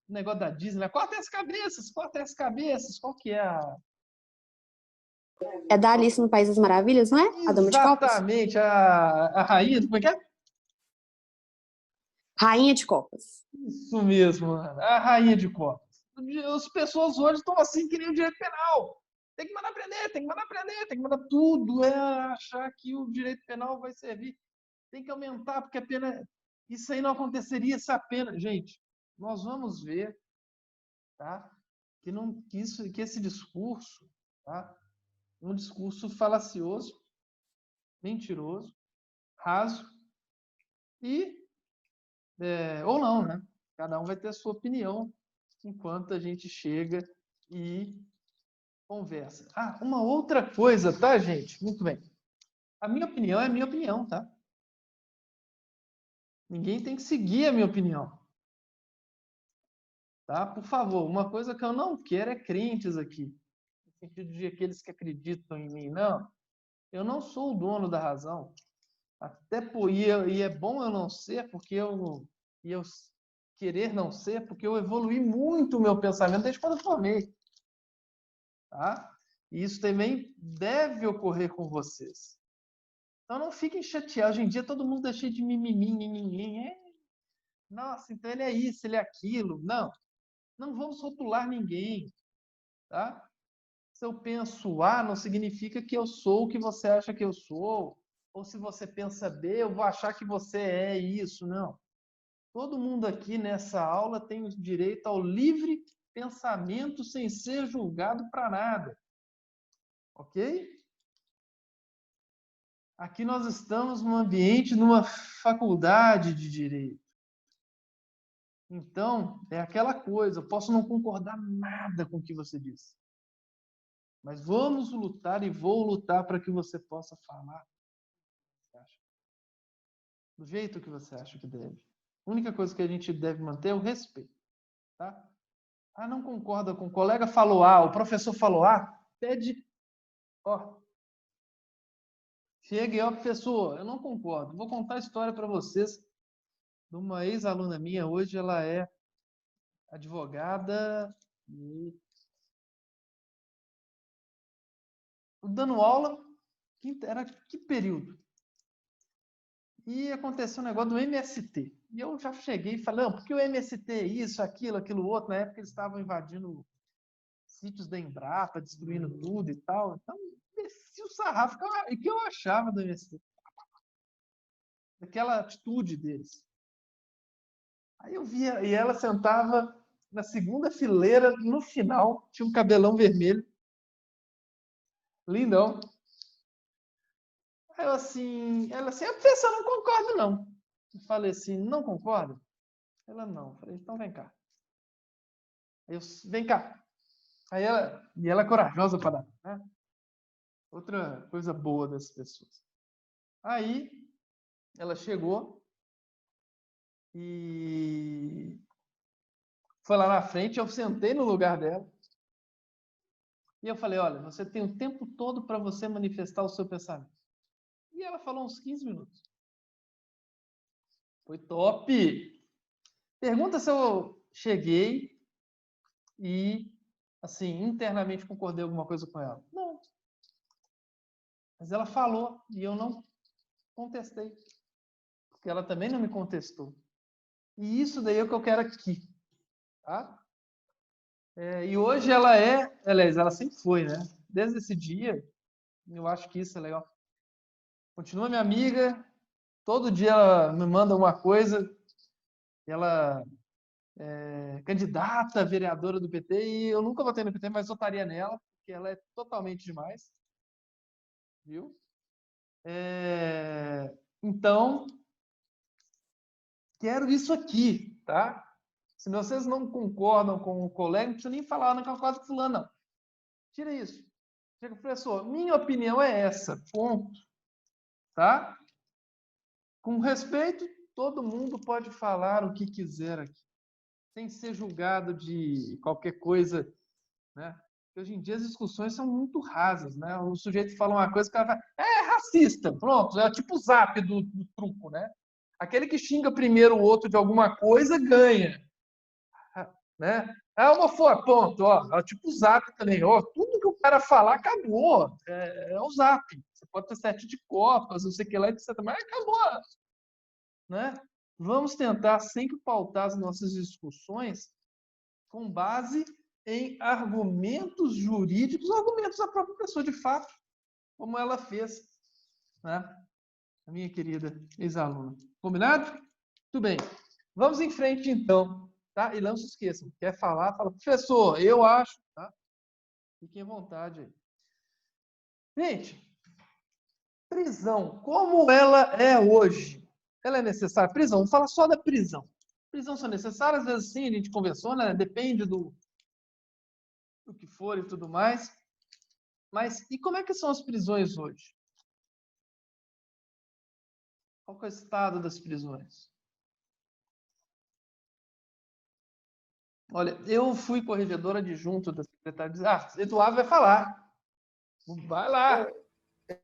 negócio da Disney, né? Corta as cabeças, corta as cabeças. Qual que é a. É da Alice no País das Maravilhas, não é? A Dama de Copas? Exatamente, a rainha. Como é que é? Rainha de Copas. Isso mesmo, a rainha de copas. As pessoas hoje estão assim que nem o direito penal. Tem que mandar prender, tem que mandar prender, tem que mandar tudo. É achar que o direito penal vai servir. Tem que aumentar, porque a pena. Isso aí não aconteceria se a pena. Gente, nós vamos ver, tá? Que esse discurso, tá? Um discurso falacioso, mentiroso, raso e ou não, né? Cada um vai ter a sua opinião enquanto a gente chega e conversa. Ah, uma outra coisa, tá, gente? Muito bem. A minha opinião é a minha opinião, tá? Ninguém tem que seguir a minha opinião. Tá? Por favor, uma coisa que eu não quero é crentes aqui. No sentido de aqueles que acreditam em mim. Não. Eu não sou o dono da razão. Até e é bom eu não ser, porque eu querer não ser, porque eu evoluí muito o meu pensamento desde quando eu formei. Tá? E isso também deve ocorrer com vocês. Então não fiquem chateados. Hoje em dia todo mundo é cheio de mimimi. Nossa, então ele é isso, ele é aquilo. Não. Não vamos rotular ninguém. Tá? Se eu penso A, não significa que eu sou o que você acha que eu sou. Ou se você pensa B, eu vou achar que você é isso. Não. Todo mundo aqui nessa aula tem o direito ao livre pensamento sem ser julgado para nada. Ok? Aqui nós estamos num ambiente, numa faculdade de direito. Então, é aquela coisa, eu posso não concordar nada com o que você disse. Mas vamos lutar e vou lutar para que você possa falar do jeito que você acha que deve. A única coisa que a gente deve manter é o respeito. Tá? Ah, não concorda com o colega, falou A, o professor falou A, pede, ó, chega e ó, professor, eu não concordo. Vou contar a história para vocês de uma ex-aluna minha, hoje ela é advogada e dando aula, Era que período? E aconteceu um negócio do MST. E eu já cheguei e falei, não, porque o MST é isso, aquilo outro. Na época eles estavam invadindo sítios da Embrapa, destruindo tudo e tal. Então, desci o sarrafo. E o que eu achava do MST? Aquela atitude deles. Aí eu via, e ela sentava na segunda fileira, no final, tinha um cabelão vermelho. Lindão. Aí ela assim, a professora, não concordo, não. Eu falei assim, não concorda? Ela, não. Eu falei, então vem cá. Aí eu, vem cá. Aí ela é corajosa para dar, né? Outra coisa boa dessas pessoas. Aí, ela chegou e foi lá na frente, eu sentei no lugar dela e eu falei, olha, você tem o tempo todo para você manifestar o seu pensamento. E ela falou uns 15 minutos. Foi top! Pergunta se eu cheguei e, assim, internamente concordei alguma coisa com ela. Não. Mas ela falou e eu não contestei. Porque ela também não me contestou. E isso daí é o que eu quero aqui. Tá? E hoje aliás, ela sempre foi, né? Desde esse dia, eu acho que isso é legal. Continua minha amiga, todo dia ela me manda uma coisa, ela é candidata a vereadora do PT, e eu nunca votei no PT, mas votaria nela, porque ela é totalmente demais. Viu? Então, quero isso aqui, tá? Se vocês não concordam com o colega, não precisa nem falar, não concordo com fulano, não. Tira isso. Chega, professor, minha opinião é essa, ponto. Tá? Com respeito, todo mundo pode falar o que quiser aqui, sem ser julgado de qualquer coisa, né? Hoje em dia as discussões são muito rasas, né? O sujeito fala uma coisa, o cara fala, é racista, pronto, é tipo o zap do truco, né? Aquele que xinga primeiro o outro de alguma coisa ganha, né? É homofóbico, ponto, ó, é tipo o zap também, ó, tudo que o cara falar acabou, é o zap. Você pode ter 7 de copas, não sei o que lá, etc. Mas acabou, né? Vamos tentar sempre pautar as nossas discussões com base em argumentos jurídicos, argumentos da própria pessoa de fato, como ela fez, né? A minha querida ex-aluna. Combinado? Tudo bem. Vamos em frente, então. Tá? E não se esqueçam, quer falar, fala, professor, eu acho, tá? Fiquem à vontade aí. Gente, prisão, como ela é hoje? Ela é necessária? Prisão, vamos falar só da prisão. Prisão são necessárias, às vezes sim, a gente conversou, né? Depende do que for e tudo mais. Mas e como é que são as prisões hoje? Qual é o estado das prisões? Olha, eu fui corregedora adjunto da Secretaria de... Eduardo vai falar. Vai lá.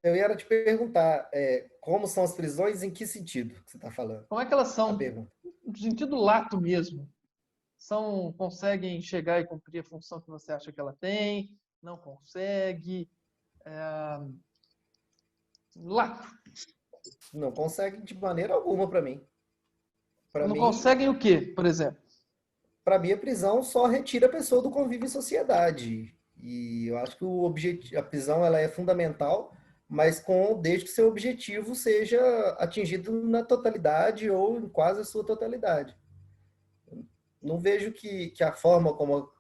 Eu ia te perguntar, como são as prisões, em que sentido que você está falando? Como é que elas são? No sentido lato mesmo. Conseguem chegar e cumprir a função que você acha que ela tem? Não consegue? Lato. Não conseguem de maneira alguma para mim. Não conseguem o quê, por exemplo? Para mim, a prisão só retira a pessoa do convívio em sociedade. E eu acho que a prisão ela é fundamental, mas desde que seu objetivo seja atingido na totalidade ou em quase a sua totalidade. Não vejo que a forma como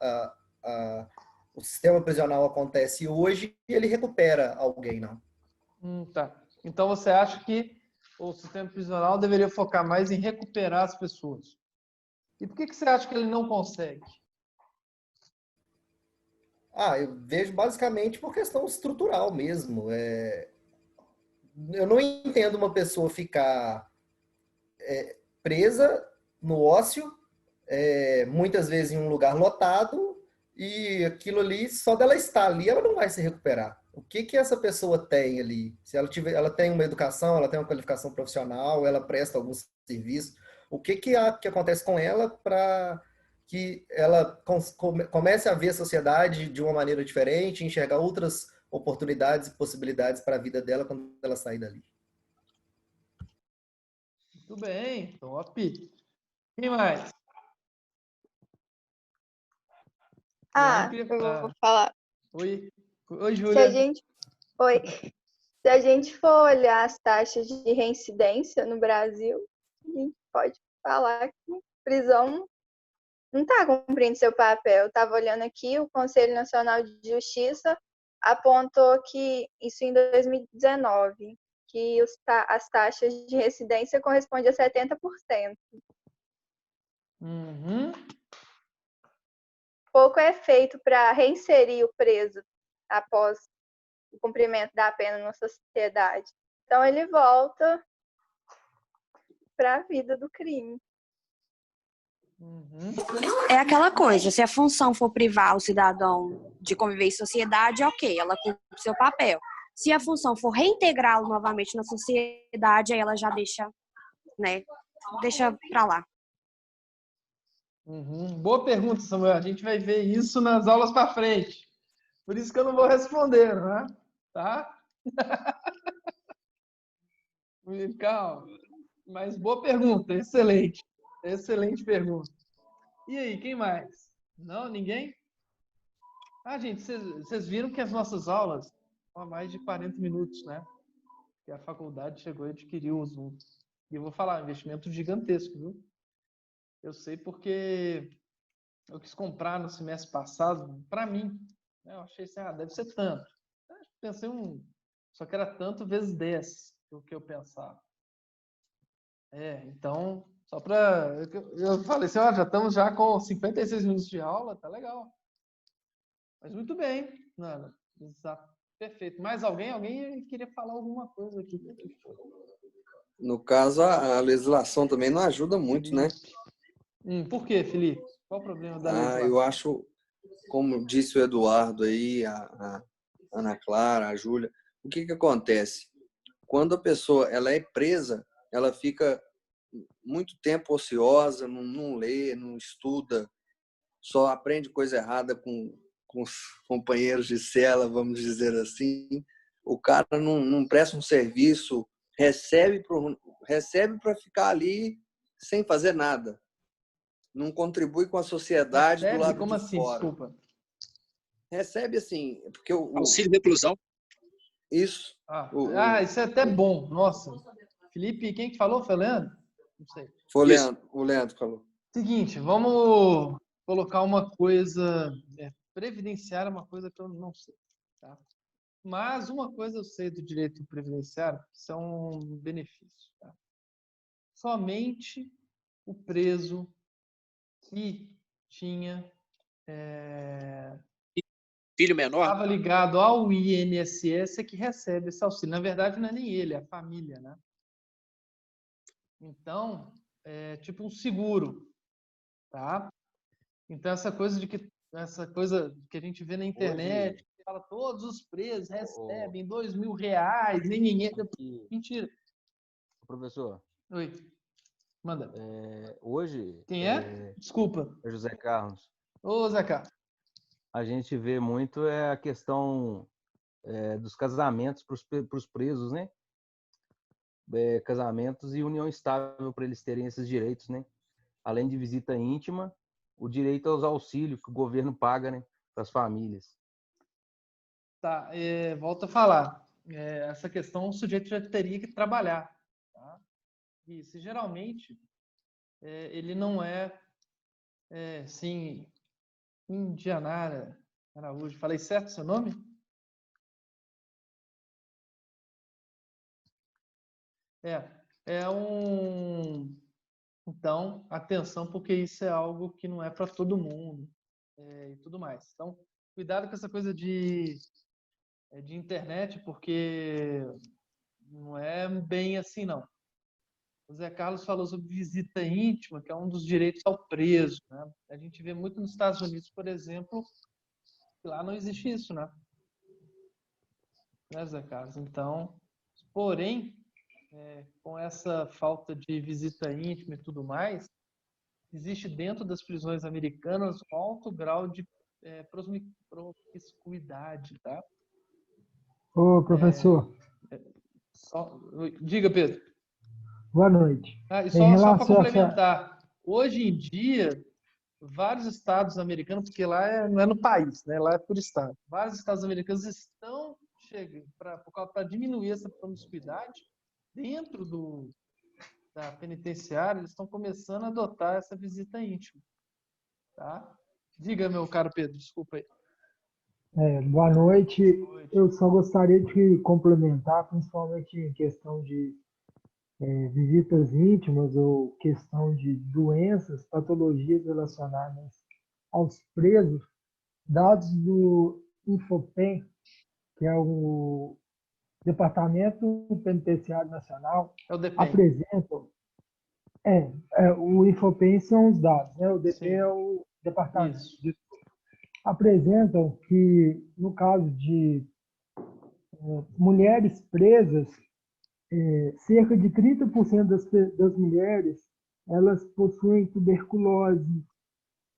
o sistema prisional acontece hoje, ele recupera alguém, não. Tá. Então você acha que o sistema prisional deveria focar mais em recuperar as pessoas? E por que você acha que ele não consegue? Eu vejo basicamente por questão estrutural mesmo. Eu não entendo uma pessoa ficar presa no ócio, muitas vezes em um lugar lotado, e aquilo ali, só dela estar ali, ela não vai se recuperar. O que essa pessoa tem ali? Se ela tem uma educação, ela tem uma qualificação profissional, ela presta algum serviço, o que acontece com ela para que ela comece a ver a sociedade de uma maneira diferente, enxergar outras oportunidades e possibilidades para a vida dela quando ela sair dali. Muito bem, top. Quem mais? Ah, Juliana eu queria... vou falar. Oi. Oi, Se a Júlia. gente, oi, se a gente for olhar as taxas de reincidência no Brasil, a gente pode falar que a prisão não está cumprindo seu papel. Eu estava olhando aqui, o Conselho Nacional de Justiça apontou que isso em 2019, que as taxas de reincidência correspondem a 70%. Uhum. Pouco é feito para reinserir o preso após o cumprimento da pena na sociedade. Então ele volta para a vida do crime. Uhum. É aquela coisa, se a função for privar o cidadão de conviver em sociedade, ok, ela cumpre o seu papel. Se a função for reintegrá-lo novamente na sociedade, aí ela já deixa, né, deixa pra lá. Uhum. Boa pergunta, Samuel. A gente vai ver isso nas aulas para frente. Por isso que eu não vou responder, né? Tá? Calma. Mas boa pergunta, excelente. Excelente pergunta. E aí, quem mais? Não, ninguém? Ah, gente, vocês viram que as nossas aulas são há mais de 40 minutos, né? Que a faculdade chegou e adquiriu o Zoom. E eu vou falar, investimento gigantesco, viu? Eu sei porque eu quis comprar no semestre passado, para mim. Né? Eu achei assim, deve ser tanto. Eu pensei só que era tanto vezes 10 do que eu pensava. Então, só para... Eu falei assim, já estamos já com 56 minutos de aula, tá legal. Mas muito bem, Nana. Exato. Perfeito. Mais alguém? Alguém queria falar alguma coisa aqui? No caso, a legislação também não ajuda muito, né? Por quê, Felipe? Qual o problema da legislação? Eu acho, como disse o Eduardo aí, a Ana Clara, a Júlia, o que acontece? Quando a pessoa ela é presa, ela fica muito tempo ociosa, não lê, não estuda, só aprende coisa errada com os companheiros de cela, vamos dizer assim. O cara não presta um serviço, recebe para ficar ali sem fazer nada. Não contribui com a sociedade do lado Como de assim? fora. Desculpa. Recebe assim, porque Auxílio reclusão. Isso. Isso é até bom. Nossa. Felipe, quem que falou? Foi o Leandro? Não sei. Foi o Leandro que falou. Seguinte, vamos colocar uma coisa, previdenciária é uma coisa que eu não sei. Tá? Mas uma coisa eu sei do direito previdenciário, que são benefícios. Tá? Somente o preso que tinha filho menor? Estava ligado ao INSS é que recebe esse auxílio. Na verdade, não é nem ele, é a família, né? Então, é tipo um seguro, tá? Então, essa coisa que a gente vê na internet, que fala todos os presos recebem R$2.000, nem mentira. Professor. Oi, manda. Hoje... Quem é? Desculpa. É José Carlos. Ô, Zé Carlos. A gente vê muito a questão dos casamentos para os presos, né? Casamentos e união estável para eles terem esses direitos, né? Além de visita íntima, o direito aos auxílios que o governo paga, né? Para as famílias. Tá, volto a falar. Essa questão o sujeito já teria que trabalhar. Tá? E se geralmente ele não assim, Indianara Araújo. Falei certo seu nome? Então, atenção, porque isso é algo que não é para todo mundo e tudo mais. Então, cuidado com essa coisa de internet, porque não é bem assim, não. O Zé Carlos falou sobre visita íntima, que é um dos direitos ao preso. Né? A gente vê muito nos Estados Unidos, por exemplo, que lá não existe isso, né? Zé Carlos? Então, porém, com essa falta de visita íntima e tudo mais, existe dentro das prisões americanas um alto grau de promiscuidade, tá? Ô, professor, Diga, Pedro. boa noite. E Em só para relação a essa... complementar, hoje em dia, vários estados americanos, porque lá não é no país, né? Lá é por estado. Vários estados americanos estão chegando para diminuir essa promiscuidade dentro da penitenciária, eles estão começando a adotar essa visita íntima, tá? Diga, meu caro Pedro, desculpa aí. Boa noite. Eu só gostaria de complementar, principalmente em questão de visitas íntimas ou questão de doenças, patologias relacionadas aos presos, dados do Infopen, que é o Departamento Penitenciário Nacional, É o DPEM. apresentam. O Infopen são os dados, né? O DP é o departamento. Isso. Apresentam que, no caso de mulheres presas, cerca de 30% das mulheres elas possuem tuberculose,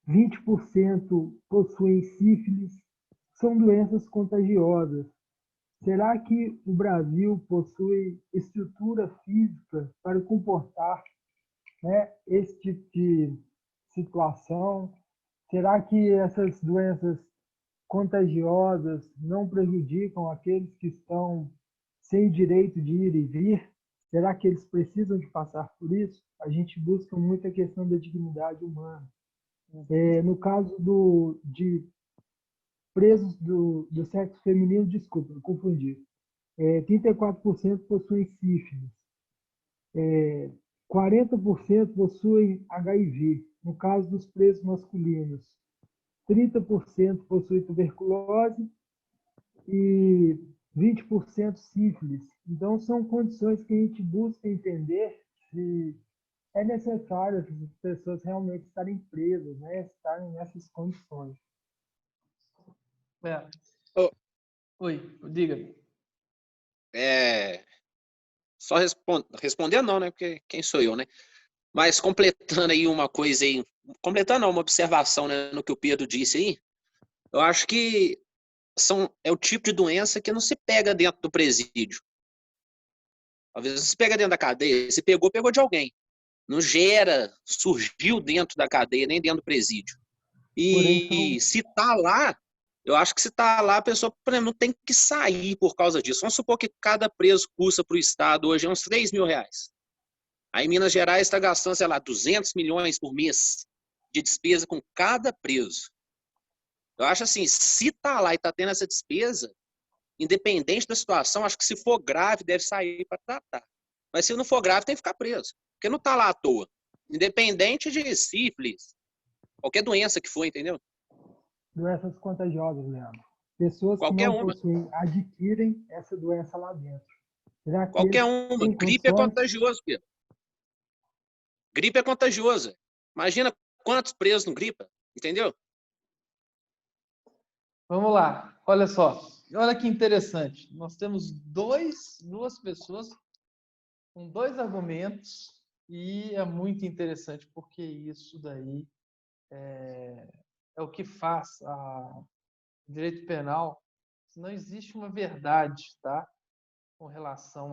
20% possuem sífilis, são doenças contagiosas. Será que o Brasil possui estrutura física para comportar, né, esse tipo de situação? Será que essas doenças contagiosas não prejudicam aqueles que estão sem direito de ir e vir? Será que eles precisam de passar por isso? A gente busca muito a questão da dignidade humana. No caso de presos do sexo feminino, desculpa, eu confundi. 34% possuem sífilis, 40% possuem HIV. No caso dos presos masculinos, 30% possuem tuberculose e 20% sífilis. Então, são condições que a gente busca entender se é necessário as pessoas realmente estarem presas, né? Estarem nessas condições. Oi, diga. Só responder não, né? Porque quem sou eu, né? Mas completando aí uma coisa aí, completando não, uma observação, né, no que o Pedro disse aí, eu acho que é o tipo de doença que não se pega dentro do presídio. Às vezes se pega dentro da cadeia, se pegou de alguém. Não surgiu dentro da cadeia, nem dentro do presídio. E se tá lá, eu acho que se tá lá, a pessoa, por exemplo, não tem que sair por causa disso. Vamos supor que cada preso custa para o Estado hoje uns R$3.000. Aí Minas Gerais está gastando, sei lá, 200 milhões por mês de despesa com cada preso. Eu acho assim, se tá lá e tá tendo essa despesa, independente da situação, acho que se for grave, deve sair para tratar. Mas se não for grave, tem que ficar preso. Porque não tá lá à toa. Independente de sífilis, qualquer doença que for, entendeu? Doenças contagiosas, Leandro. Pessoas qualquer que não uma. possuem adquirem essa doença lá dentro. Será que Qualquer eles uma. têm Gripe é condições? contagioso, Pedro. Gripe é contagiosa. Imagina quantos presos não gripa, entendeu? Vamos lá, olha só. Olha que interessante. Nós temos duas pessoas com dois argumentos e é muito interessante porque isso daí é o que faz o direito penal. Não existe uma verdade, tá? Com relação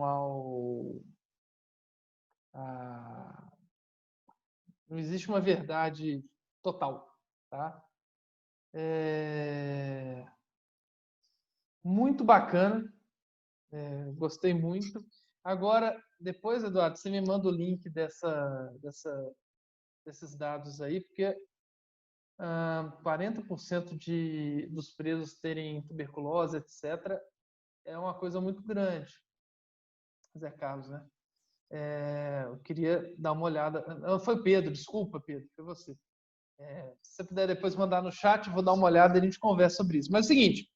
não existe uma verdade total, tá? Muito bacana, gostei muito. Agora, depois, Eduardo, você me manda o link desses dados aí, porque 40% dos presos terem tuberculose, etc., é uma coisa muito grande, Zé Carlos, né? Eu queria dar uma olhada. Não, foi Pedro, desculpa, Pedro, foi você. Se você puder depois mandar no chat, vou dar uma olhada e a gente conversa sobre isso. Mas é o seguinte,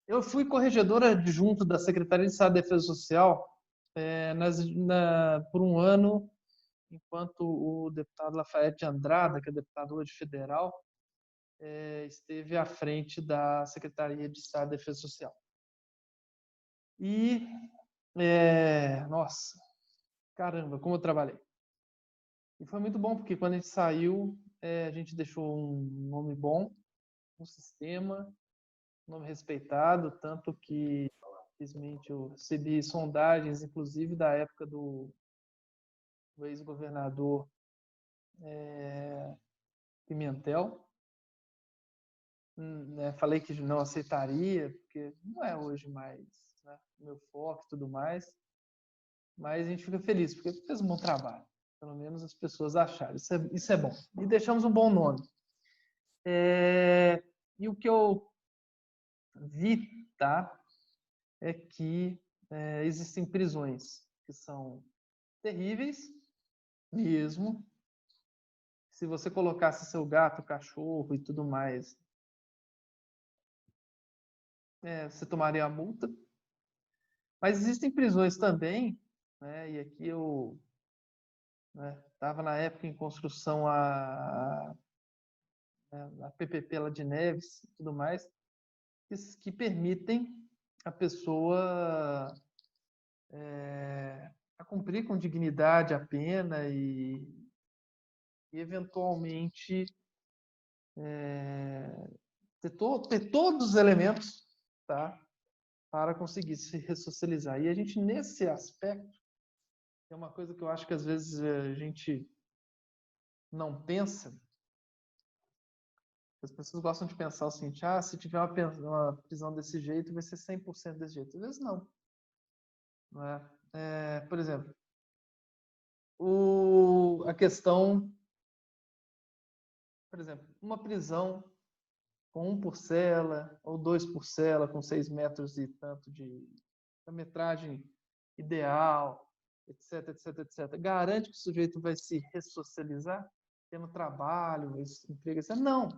eu fui corregedor adjunto da Secretaria de Estado de Defesa Social por um ano, enquanto o deputado Lafayette Andrada, que é deputado hoje federal, esteve à frente da Secretaria de Estado de Defesa Social. E, nossa, caramba, como eu trabalhei. E foi muito bom, porque quando a gente saiu, a gente deixou um nome bom, um sistema, um nome respeitado, tanto que Infelizmente, eu recebi sondagens, inclusive da época do ex-governador Pimentel. Né? Falei que não aceitaria, porque não é hoje mais, né, o meu foco e tudo mais. Mas a gente fica feliz, porque fez um bom trabalho. Pelo menos as pessoas acharam. Isso é bom. E deixamos um bom nome. E o que eu vi, tá, é que existem prisões que são terríveis mesmo. Se você colocasse seu gato, cachorro e tudo mais, você tomaria a multa. Mas existem prisões também, né, e aqui eu estava na época em construção a PPP lá de Neves e tudo mais, que permitem a pessoa a cumprir com dignidade a pena e eventualmente ter todos os elementos, tá, para conseguir se ressocializar. E a gente, nesse aspecto, é uma coisa que eu acho que às vezes a gente não pensa. As pessoas gostam de pensar o seguinte: se tiver uma prisão desse jeito, vai ser 100% desse jeito. Às vezes não. Não é? Por exemplo, a questão, por exemplo, uma prisão com 1 por cela ou 2 por cela, com 6 metros e tanto de metragem ideal, etc, etc, etc. Garante que o sujeito vai se ressocializar, tendo trabalho, emprego, etc. Não.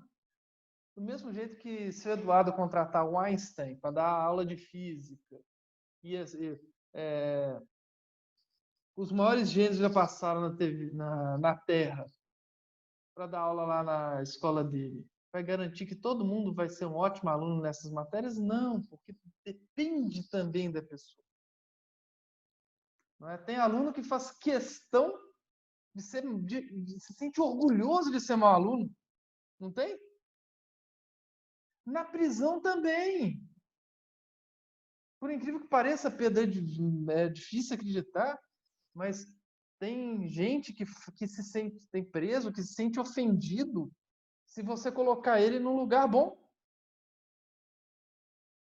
Do mesmo jeito que se o Eduardo contratar o Einstein para dar aula de física, os maiores gênios já passaram na Terra para dar aula lá na escola dele, vai garantir que todo mundo vai ser um ótimo aluno nessas matérias? Não, porque depende também da pessoa. Não é? Tem aluno que faz questão de se sente orgulhoso de ser mau aluno. Não tem? Na prisão também. Por incrível que pareça, Pedro, é difícil acreditar, mas tem gente que se sente, tem preso, que se sente ofendido se você colocar ele num lugar bom.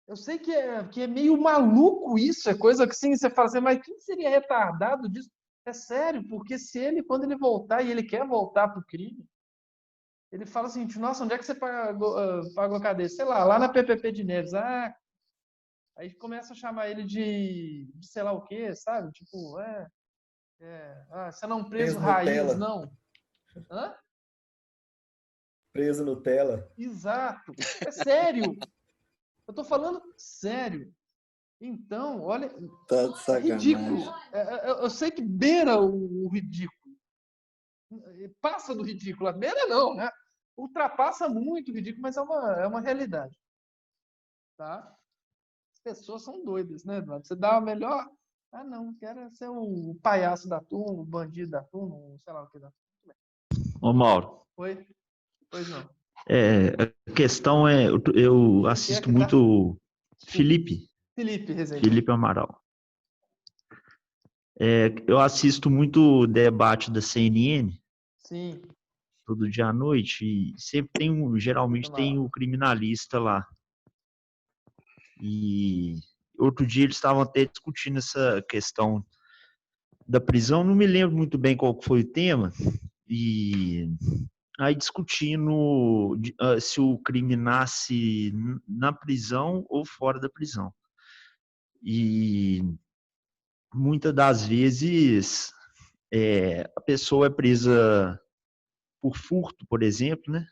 Eu sei que é meio maluco isso, é coisa que sim, você fala assim, mas quem seria retardado disso? É sério, porque quando ele voltar, e ele quer voltar para o crime, ele fala assim, nossa, onde é que você pagou a cadeia? Sei lá na PPP de Neves. Aí começa a chamar ele de sei lá o quê, sabe? Tipo, você não é um preso raiz, não. Hã? Preso Nutella. Exato. É sério. Eu tô falando sério. Então, olha, Tá de sacanagem. ridículo. Eu sei que beira o ridículo. Passa do ridículo. Beira não, né? Ultrapassa muito o ridículo, mas é uma realidade. Tá? As pessoas são doidas, né, Eduardo? Você dá a melhor... não, quero ser o palhaço da turma, o bandido da turma, sei lá o que da turma. Ô, Mauro. Oi? Pois não. A questão é, eu assisto muito Felipe Rezende. Felipe Amaral. Eu assisto muito debate da CNN. Sim. Todo dia à noite, e sempre geralmente tem o criminalista lá. E outro dia eles estavam até discutindo essa questão da prisão, não me lembro muito bem qual foi o tema, e aí discutindo se o crime nasce na prisão ou fora da prisão. E muitas das vezes a pessoa é presa por furto, por exemplo, né?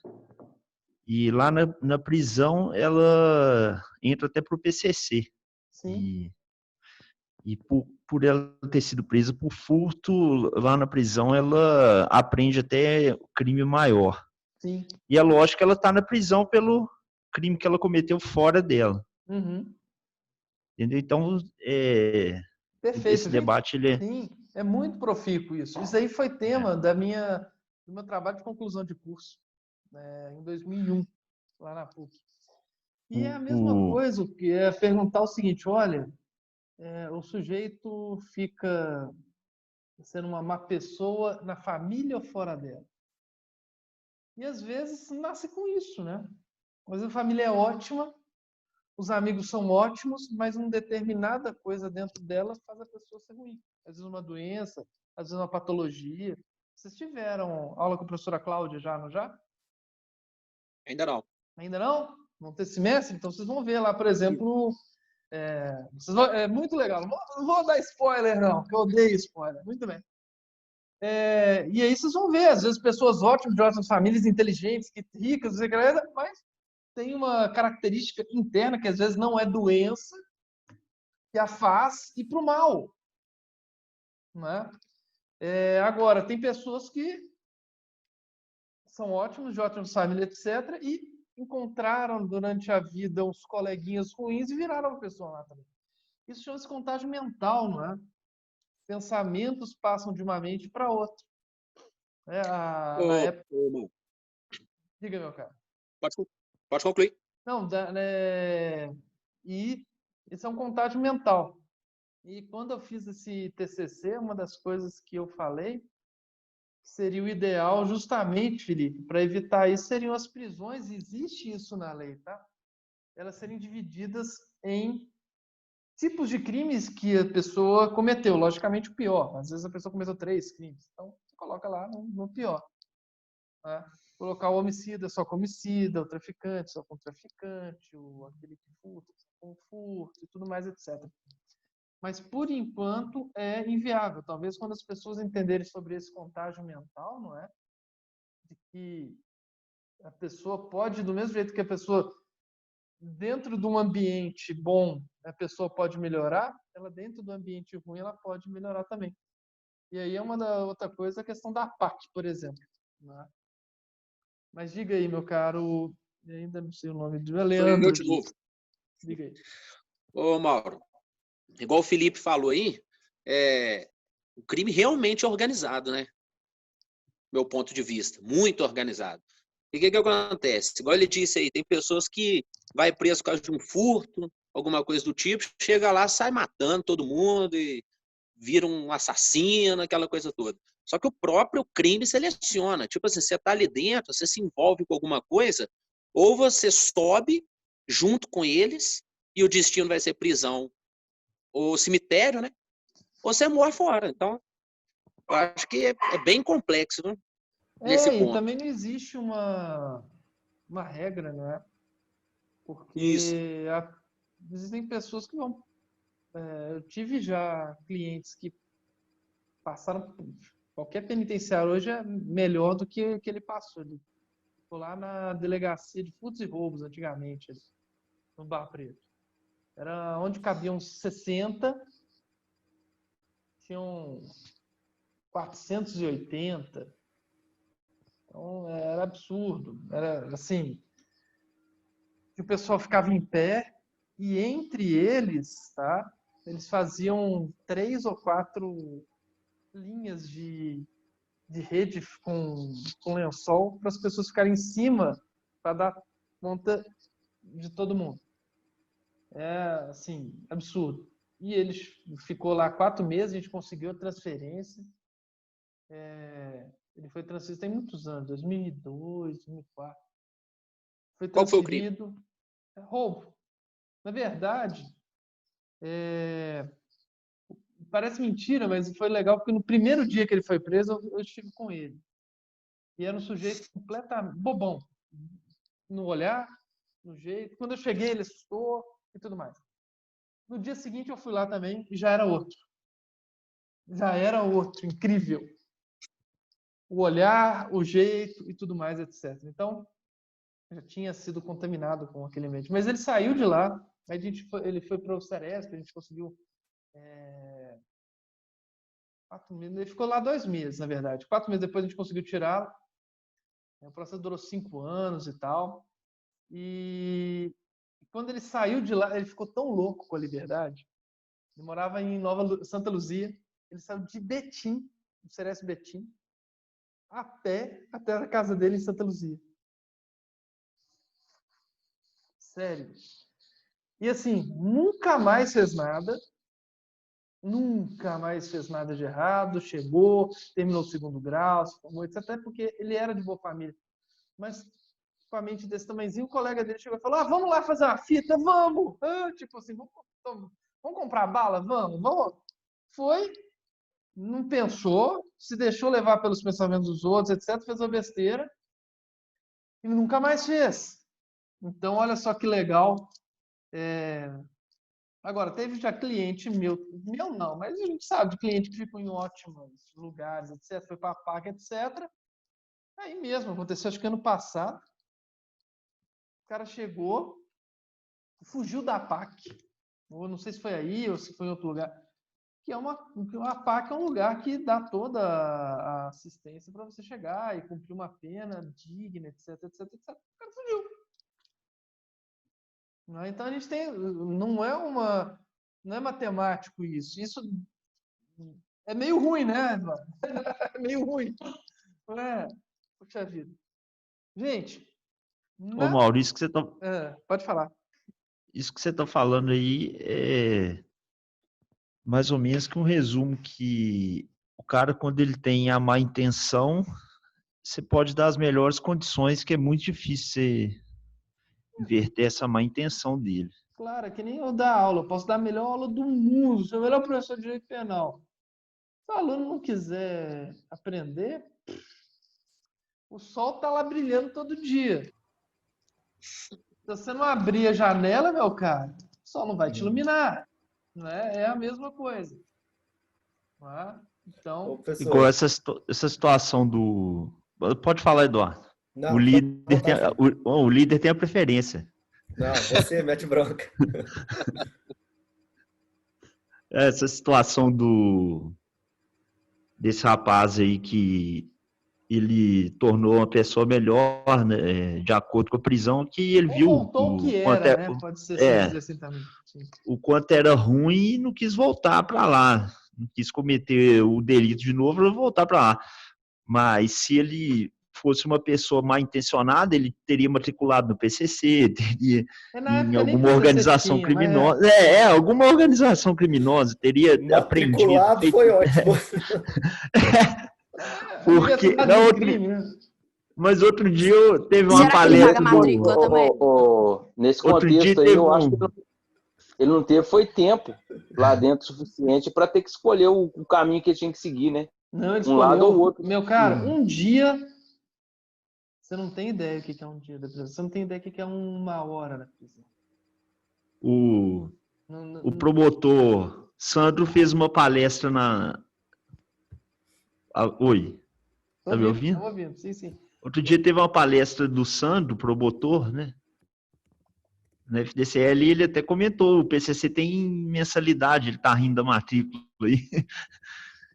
E lá na prisão ela entra até para o PCC. Sim. E por ela ter sido presa por furto, lá na prisão ela aprende até crime maior. Sim. E é lógico que ela está na prisão pelo crime que ela cometeu fora dela. Uhum. Entendeu? Então, perfeito. Esse debate, ele Sim, é muito profícuo isso. Isso aí foi tema do meu trabalho de conclusão de curso, em 2001, lá na PUC. E é a mesma coisa, que é perguntar o seguinte, olha, o sujeito fica sendo uma má pessoa na família ou fora dela. E às vezes nasce com isso, né? Às vezes a família é ótima, os amigos são ótimos, mas uma determinada coisa dentro dela faz a pessoa ser ruim. Às vezes uma doença, às vezes uma patologia. Vocês tiveram aula com a professora Cláudia já, não já? Ainda não. Ainda não? Vão ter semestre? Então vocês vão ver lá, por exemplo... é muito legal. Não vou dar spoiler, não, porque eu odeio spoiler. Muito bem. E aí vocês vão ver, às vezes, pessoas ótimas, de ótimas famílias, inteligentes, ricas, mas tem uma característica interna que às vezes não é doença, que a faz ir para o mal. Né? Agora, tem pessoas que são ótimos, de ótimas famílias, etc., e encontraram durante a vida uns coleguinhas ruins e viraram uma pessoa lá também. Isso chama-se contágio mental, não é? Pensamentos passam de uma mente para outra. Na época... Diga, meu cara. Pode concluir. Não, e isso é um contágio mental. E quando eu fiz esse TCC, uma das coisas que eu falei seria o ideal, justamente, Felipe, para evitar isso, seriam as prisões. Existe isso na lei, tá? Elas serem divididas em tipos de crimes que a pessoa cometeu. Logicamente, o pior. Às vezes a pessoa cometeu 3 crimes. Então, você coloca lá no pior. Né? Colocar o homicida só com homicida, o traficante só com traficante, aquele que furta só com furto e tudo mais, etc. Mas, por enquanto, é inviável. Talvez quando as pessoas entenderem sobre esse contágio mental, não é? De que a pessoa pode, do mesmo jeito que a pessoa, dentro de um ambiente bom, a pessoa pode melhorar, ela dentro do ambiente ruim, ela pode melhorar também. E aí é outra coisa, a questão da PAC, por exemplo. Né? Mas diga aí, meu caro, ainda não sei o nome do Leandro. Eu de novo. Diga aí. Ô, Mauro, igual o Felipe falou aí, o crime realmente é organizado, né? Meu ponto de vista, muito organizado. E o que acontece? Igual ele disse aí, tem pessoas que vai preso por causa de um furto, alguma coisa do tipo, chega lá, sai matando todo mundo e vira um assassino, aquela coisa toda. Só que o próprio crime seleciona. Tipo assim, você tá ali dentro, você se envolve com alguma coisa, ou você sobe junto com eles e o destino vai ser prisão ou cemitério, né? Ou você morre fora. Então, eu acho que é bem complexo, né? Nesse ponto. E também não existe uma regra, né? Porque existem pessoas que vão... eu tive já clientes que passaram... Qualquer penitenciário hoje é melhor do que ele passou. Ele ficou lá na delegacia de furtos e roubos, antigamente, no Bar Preto. Era onde cabiam 60, tinham 480. Então, era absurdo. Era assim, que o pessoal ficava em pé e entre eles, tá? Eles faziam 3 ou 4 linhas de rede com lençol para as pessoas ficarem em cima para dar conta de todo mundo. É, assim, absurdo. E ele ficou lá 4 meses, a gente conseguiu a transferência. Ele foi transferido tem muitos anos, 2002, 2004. Foi transferido. Qual foi o crime? Roubo. Na verdade, parece mentira, mas foi legal porque no primeiro dia que ele foi preso, eu estive com ele. E era um sujeito completamente bobão. No olhar, no jeito. Quando eu cheguei, ele assustou e tudo mais. No dia seguinte, eu fui lá também e já era outro. Já era outro, incrível. O olhar, o jeito e tudo mais, etc. Então, já tinha sido contaminado com aquele ambiente. Mas ele saiu de lá, ele foi para o Ceresp, a gente conseguiu 4 meses. Ele ficou lá 2 meses, na verdade. 4 meses depois a gente conseguiu tirá-lo. O processo durou 5 anos e tal. E quando ele saiu de lá, ele ficou tão louco com a liberdade. Ele morava em Santa Luzia. Ele saiu de Betim, do Ceresp Betim, até a casa dele em Santa Luzia. Sério. E assim, nunca mais fez nada. nunca mais fez nada de errado, chegou, terminou o segundo grau, se formou, etc. Até porque ele era de boa família. Mas com a mente desse tamanhozinho, o colega dele chegou e falou: vamos lá fazer uma fita, vamos! Tipo assim, vamos comprar bala? Vamos. Foi, não pensou, se deixou levar pelos pensamentos dos outros, etc. Fez uma besteira e nunca mais fez. Então, olha só que legal. Agora, teve já cliente meu não, mas a gente sabe de cliente que ficou em ótimos lugares, etc. Foi para a PAC, etc. Aí mesmo, aconteceu acho que ano passado. O cara chegou, fugiu da PAC. Ou não sei se foi aí ou se foi em outro lugar. Que é a PAC é um lugar que dá toda a assistência para você chegar e cumprir uma pena digna, etc. O cara fugiu. Então a gente tem, não é matemático isso. Isso é meio ruim, né, Eduardo? É meio ruim. Não é? Puxa vida. Gente, Ô, Maurício, pode falar. Isso que você está falando aí é mais ou menos que um resumo que o cara, quando ele tem a má intenção, você pode dar as melhores condições, que é muito difícil você inverter essa má intenção dele. Claro, é que nem eu dar aula. Eu posso dar a melhor aula do mundo, sou o melhor professor de direito penal. Se o aluno não quiser aprender, o sol está lá brilhando todo dia. Se você não abrir a janela, meu cara, o sol não vai te iluminar. Não é? É a mesma coisa. Não é? Então, igual essa situação do... Pode falar, Eduardo. Não, o líder tem a preferência. Não, você mete bronca. Essa situação desse rapaz aí que ele tornou uma pessoa melhor, né, de acordo com a prisão, que ele viu voltou o que era, né? Pode ser dizer assim também. Sim. O quanto era ruim e não quis voltar para lá. Não quis cometer o delito de novo e voltar para lá. Mas se ele fosse uma pessoa mal intencionada, ele teria matriculado no PCC, teria em alguma organização criminosa. Alguma organização criminosa, teria aprendido. Matriculado foi ótimo. Porque mas outro dia teve uma palestra. Nesse contexto aí, eu acho que ele não teve foi tempo lá dentro suficiente para ter que escolher o caminho que ele tinha que seguir, né? Não, ele lado ou outro. Meu cara, um dia você não tem ideia o que é um dia da prisão. Você não tem ideia o que é uma hora na prisão. O promotor Sandro fez uma palestra na... Oi, tá me ouvindo? Tô ouvindo, sim. Outro dia teve uma palestra do Sandro, promotor, né? Na FDCL, ele até comentou, o PCC tem mensalidade, ele tá rindo da matrícula aí.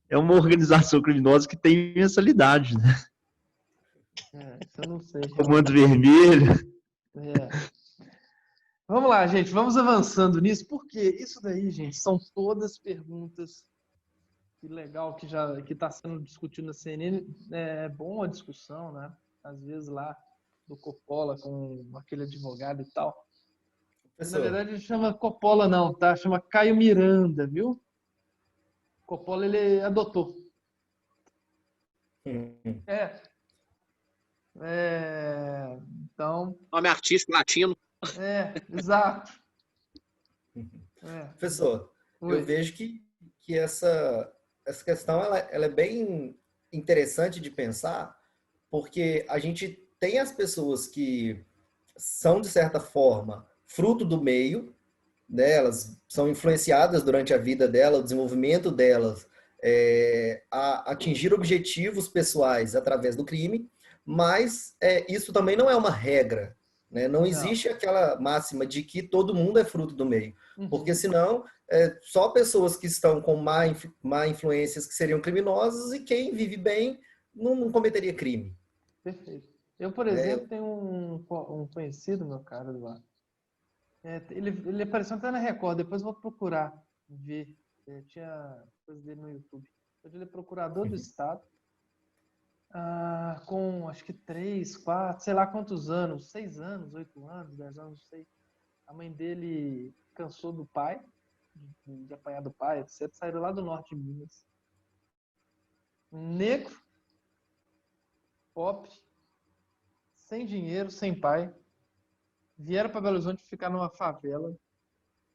É uma organização criminosa que tem mensalidade, né? Isso eu não sei. Comando Vermelho. Vamos lá, gente, vamos avançando nisso, porque isso daí, gente, são todas perguntas. Que legal que está sendo discutido na CNN. É bom a discussão, né? Às vezes lá do Coppola com aquele advogado e tal. Na verdade, ele chama Coppola não, tá? Chama Caio Miranda, viu? Coppola, ele adotou. Então... Nome artístico latino. Exato. Professor, eu vejo que essa questão ela é bem interessante de pensar, porque a gente tem as pessoas que são, de certa forma, fruto do meio, né? Elas são influenciadas durante a vida dela, o desenvolvimento delas, a atingir objetivos pessoais através do crime, mas isso também não é uma regra, né? Não existe aquela máxima de que todo mundo é fruto do meio, porque senão só pessoas que estão com má influências que seriam criminosas e quem vive bem não cometeria crime. Perfeito. Eu, por exemplo, tenho um conhecido, meu caro Eduardo. Ele apareceu até na Record, depois eu vou procurar ver. Tinha coisa dele no YouTube. Ele é procurador do Estado, com acho que 3, 4, sei lá quantos anos, 6 anos, 8 anos, 10 anos, não sei. A mãe dele cansou do pai, de apanhar do pai, etc. Saíram lá do norte de Minas. Negro, pobre, sem dinheiro, sem pai. Vieram para Belo Horizonte ficar numa favela,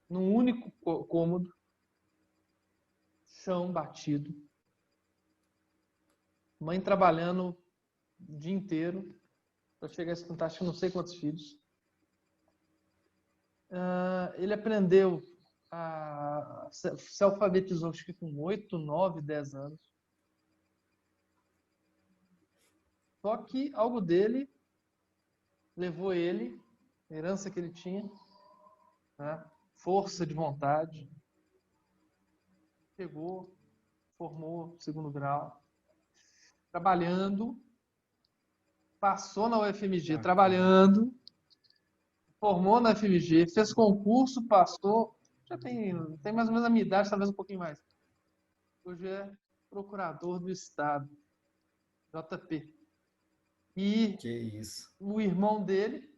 num único cômodo, chão batido. Mãe trabalhando o dia inteiro para chegar a escutar, acho que não sei quantos filhos. Ele aprendeu, se alfabetizou, acho que com 8, 9, 10 anos. Só que algo dele levou ele, a herança que ele tinha, né, força de vontade, pegou, formou segundo grau, trabalhando, passou na UFMG trabalhando, formou na UFMG, fez concurso, passou, já tem mais ou menos a minha idade, talvez um pouquinho mais. Hoje é procurador do Estado, JP. E que isso. O irmão dele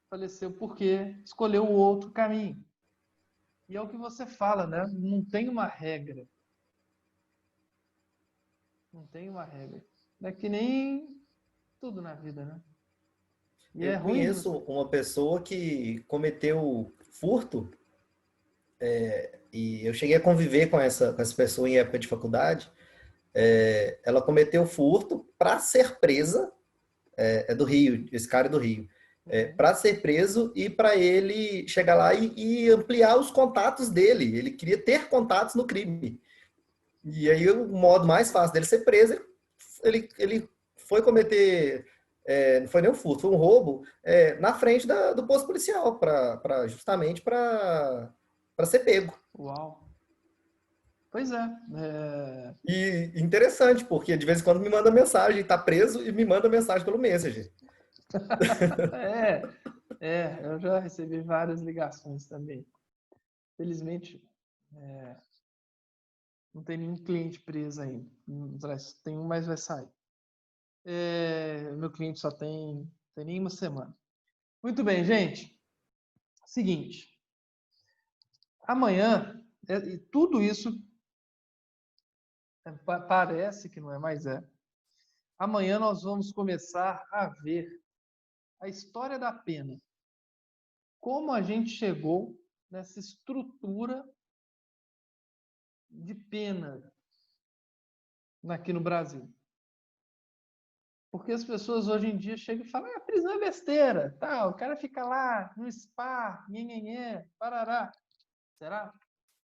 faleceu porque escolheu o outro caminho. E é o que você fala, né? Não tem uma regra. Não tem uma regra. É que nem tudo na vida, né? E Eu é ruim. conheço uma pessoa que cometeu furto, e eu cheguei a conviver com essa pessoa em época de faculdade. Ela cometeu furto para ser presa, é do Rio, esse cara é do Rio, para ser preso e para ele chegar lá e ampliar os contatos dele. Ele queria ter contatos no crime. E aí o modo mais fácil dele ser preso, ele foi cometer, não foi nem um furto, foi um roubo, na frente do posto policial, justamente para ser pego. Uau! Pois é. E interessante, porque de vez em quando me manda mensagem, tá preso e me manda mensagem pelo Messenger. Eu já recebi várias ligações também. Felizmente, não tem nenhum cliente preso ainda. Tem um, mas vai sair. Meu cliente só tem nem uma semana. Muito bem, gente. Seguinte. Amanhã, tudo isso parece que não é, mas é. Amanhã nós vamos começar a ver a história da pena. Como a gente chegou nessa estrutura de pena aqui no Brasil. Porque as pessoas hoje em dia chegam e falam, a prisão é besteira, tá? O cara fica lá no spa, nhenhenhé, parará. Será?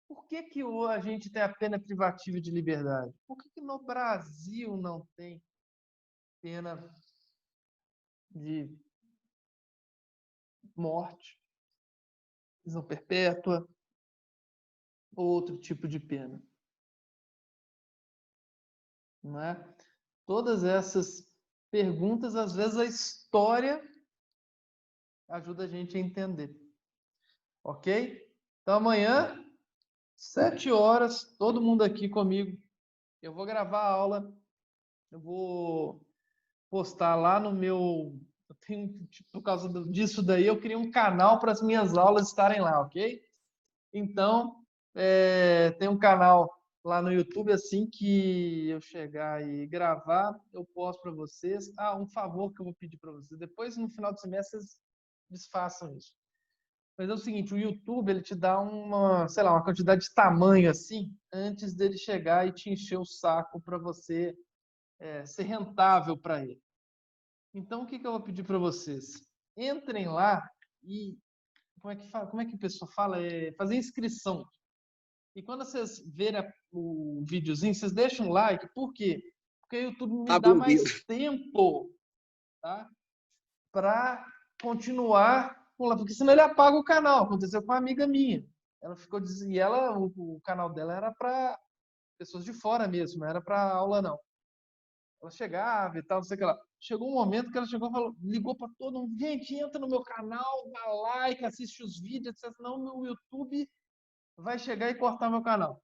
Por que a gente tem a pena privativa de liberdade? Por que no Brasil não tem pena de morte, prisão perpétua, ou outro tipo de pena? Não é? Todas essas perguntas, às vezes a história ajuda a gente a entender. Ok? Então amanhã, 7 horas, todo mundo aqui comigo. Eu vou gravar a aula, eu vou postar lá no meu... por causa disso daí, eu criei um canal para as minhas aulas estarem lá, ok? Então, tem um canal lá no YouTube, assim que eu chegar e gravar, eu posto para vocês. Um favor que eu vou pedir para vocês. Depois, no final do semestre, vocês desfaçam isso. Mas é o seguinte, o YouTube, ele te dá uma quantidade de tamanho, assim, antes dele chegar e te encher o saco para você ser rentável para ele. Então, o que eu vou pedir para vocês? Entrem lá e... Como é que a pessoa fala? Fazer inscrição. E quando vocês verem o videozinho, vocês deixam um like. Por quê? Porque o YouTube me dá mais tempo, tá? Para continuar com lá. Porque senão ele apaga o canal. Aconteceu com uma amiga minha. Ela ficou dizendo... E o canal dela era para pessoas de fora mesmo, não era para aula, não. Ela chegava e tal, não sei o que lá. Chegou um momento que ela ligou para todo mundo. Gente, entra no meu canal, dá like, assiste os vídeos, etc. Senão o YouTube vai chegar e cortar meu canal.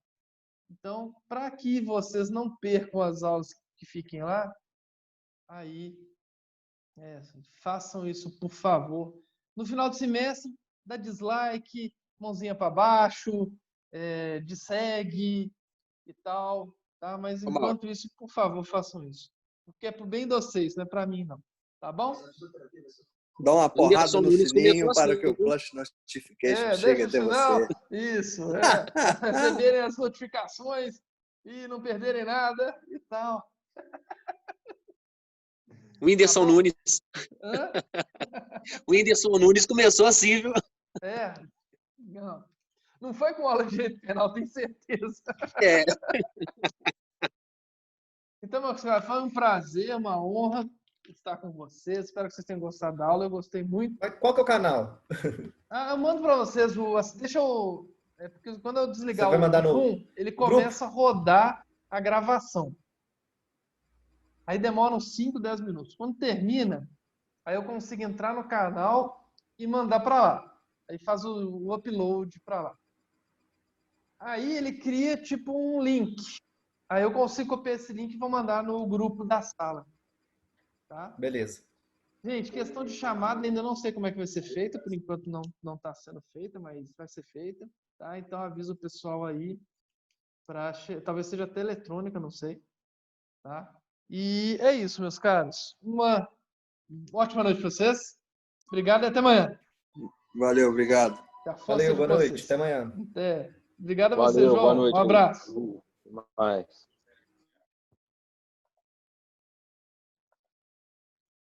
Então, para que vocês não percam as aulas que fiquem lá, aí façam isso, por favor. No final do semestre, dá dislike, mãozinha para baixo, de segue e tal, tá? Mas enquanto isso, por favor, façam isso. Porque é pro bem de vocês, não é para mim, não. Tá bom? Dá uma porrada no sininho para que o assim, Push Notification chegue até sinal. você. Isso, para receberem as notificações e não perderem nada e tal. O Whindersson Nunes. Hã? O Whindersson Nunes começou assim, viu? Não foi com aula de direito penal, tenho certeza. Então, meu senhor, foi um prazer, uma honra estar com vocês. Espero que vocês tenham gostado da aula. Eu gostei muito. Qual que é o canal? Eu mando para vocês deixa eu. Porque quando eu desligar Você vai mandar no Zoom, ele começa a rodar a gravação. Aí demora uns 5, 10 minutos. Quando termina, aí eu consigo entrar no canal e mandar para lá. Aí faz o upload para lá. Aí ele cria tipo um link. Aí eu consigo copiar esse link e vou mandar no grupo da sala. Tá? Beleza. Gente, questão de chamada ainda não sei como é que vai ser feita. Por enquanto não está sendo feita, mas vai ser feita. Tá? Então avisa o pessoal aí. Talvez seja até eletrônica, não sei. Tá? E é isso, meus caros. Uma ótima noite para vocês. Obrigado e até amanhã. Valeu, obrigado. Valeu, boa noite. Até amanhã. Obrigado a você, João. Boa noite. Um abraço. Mais.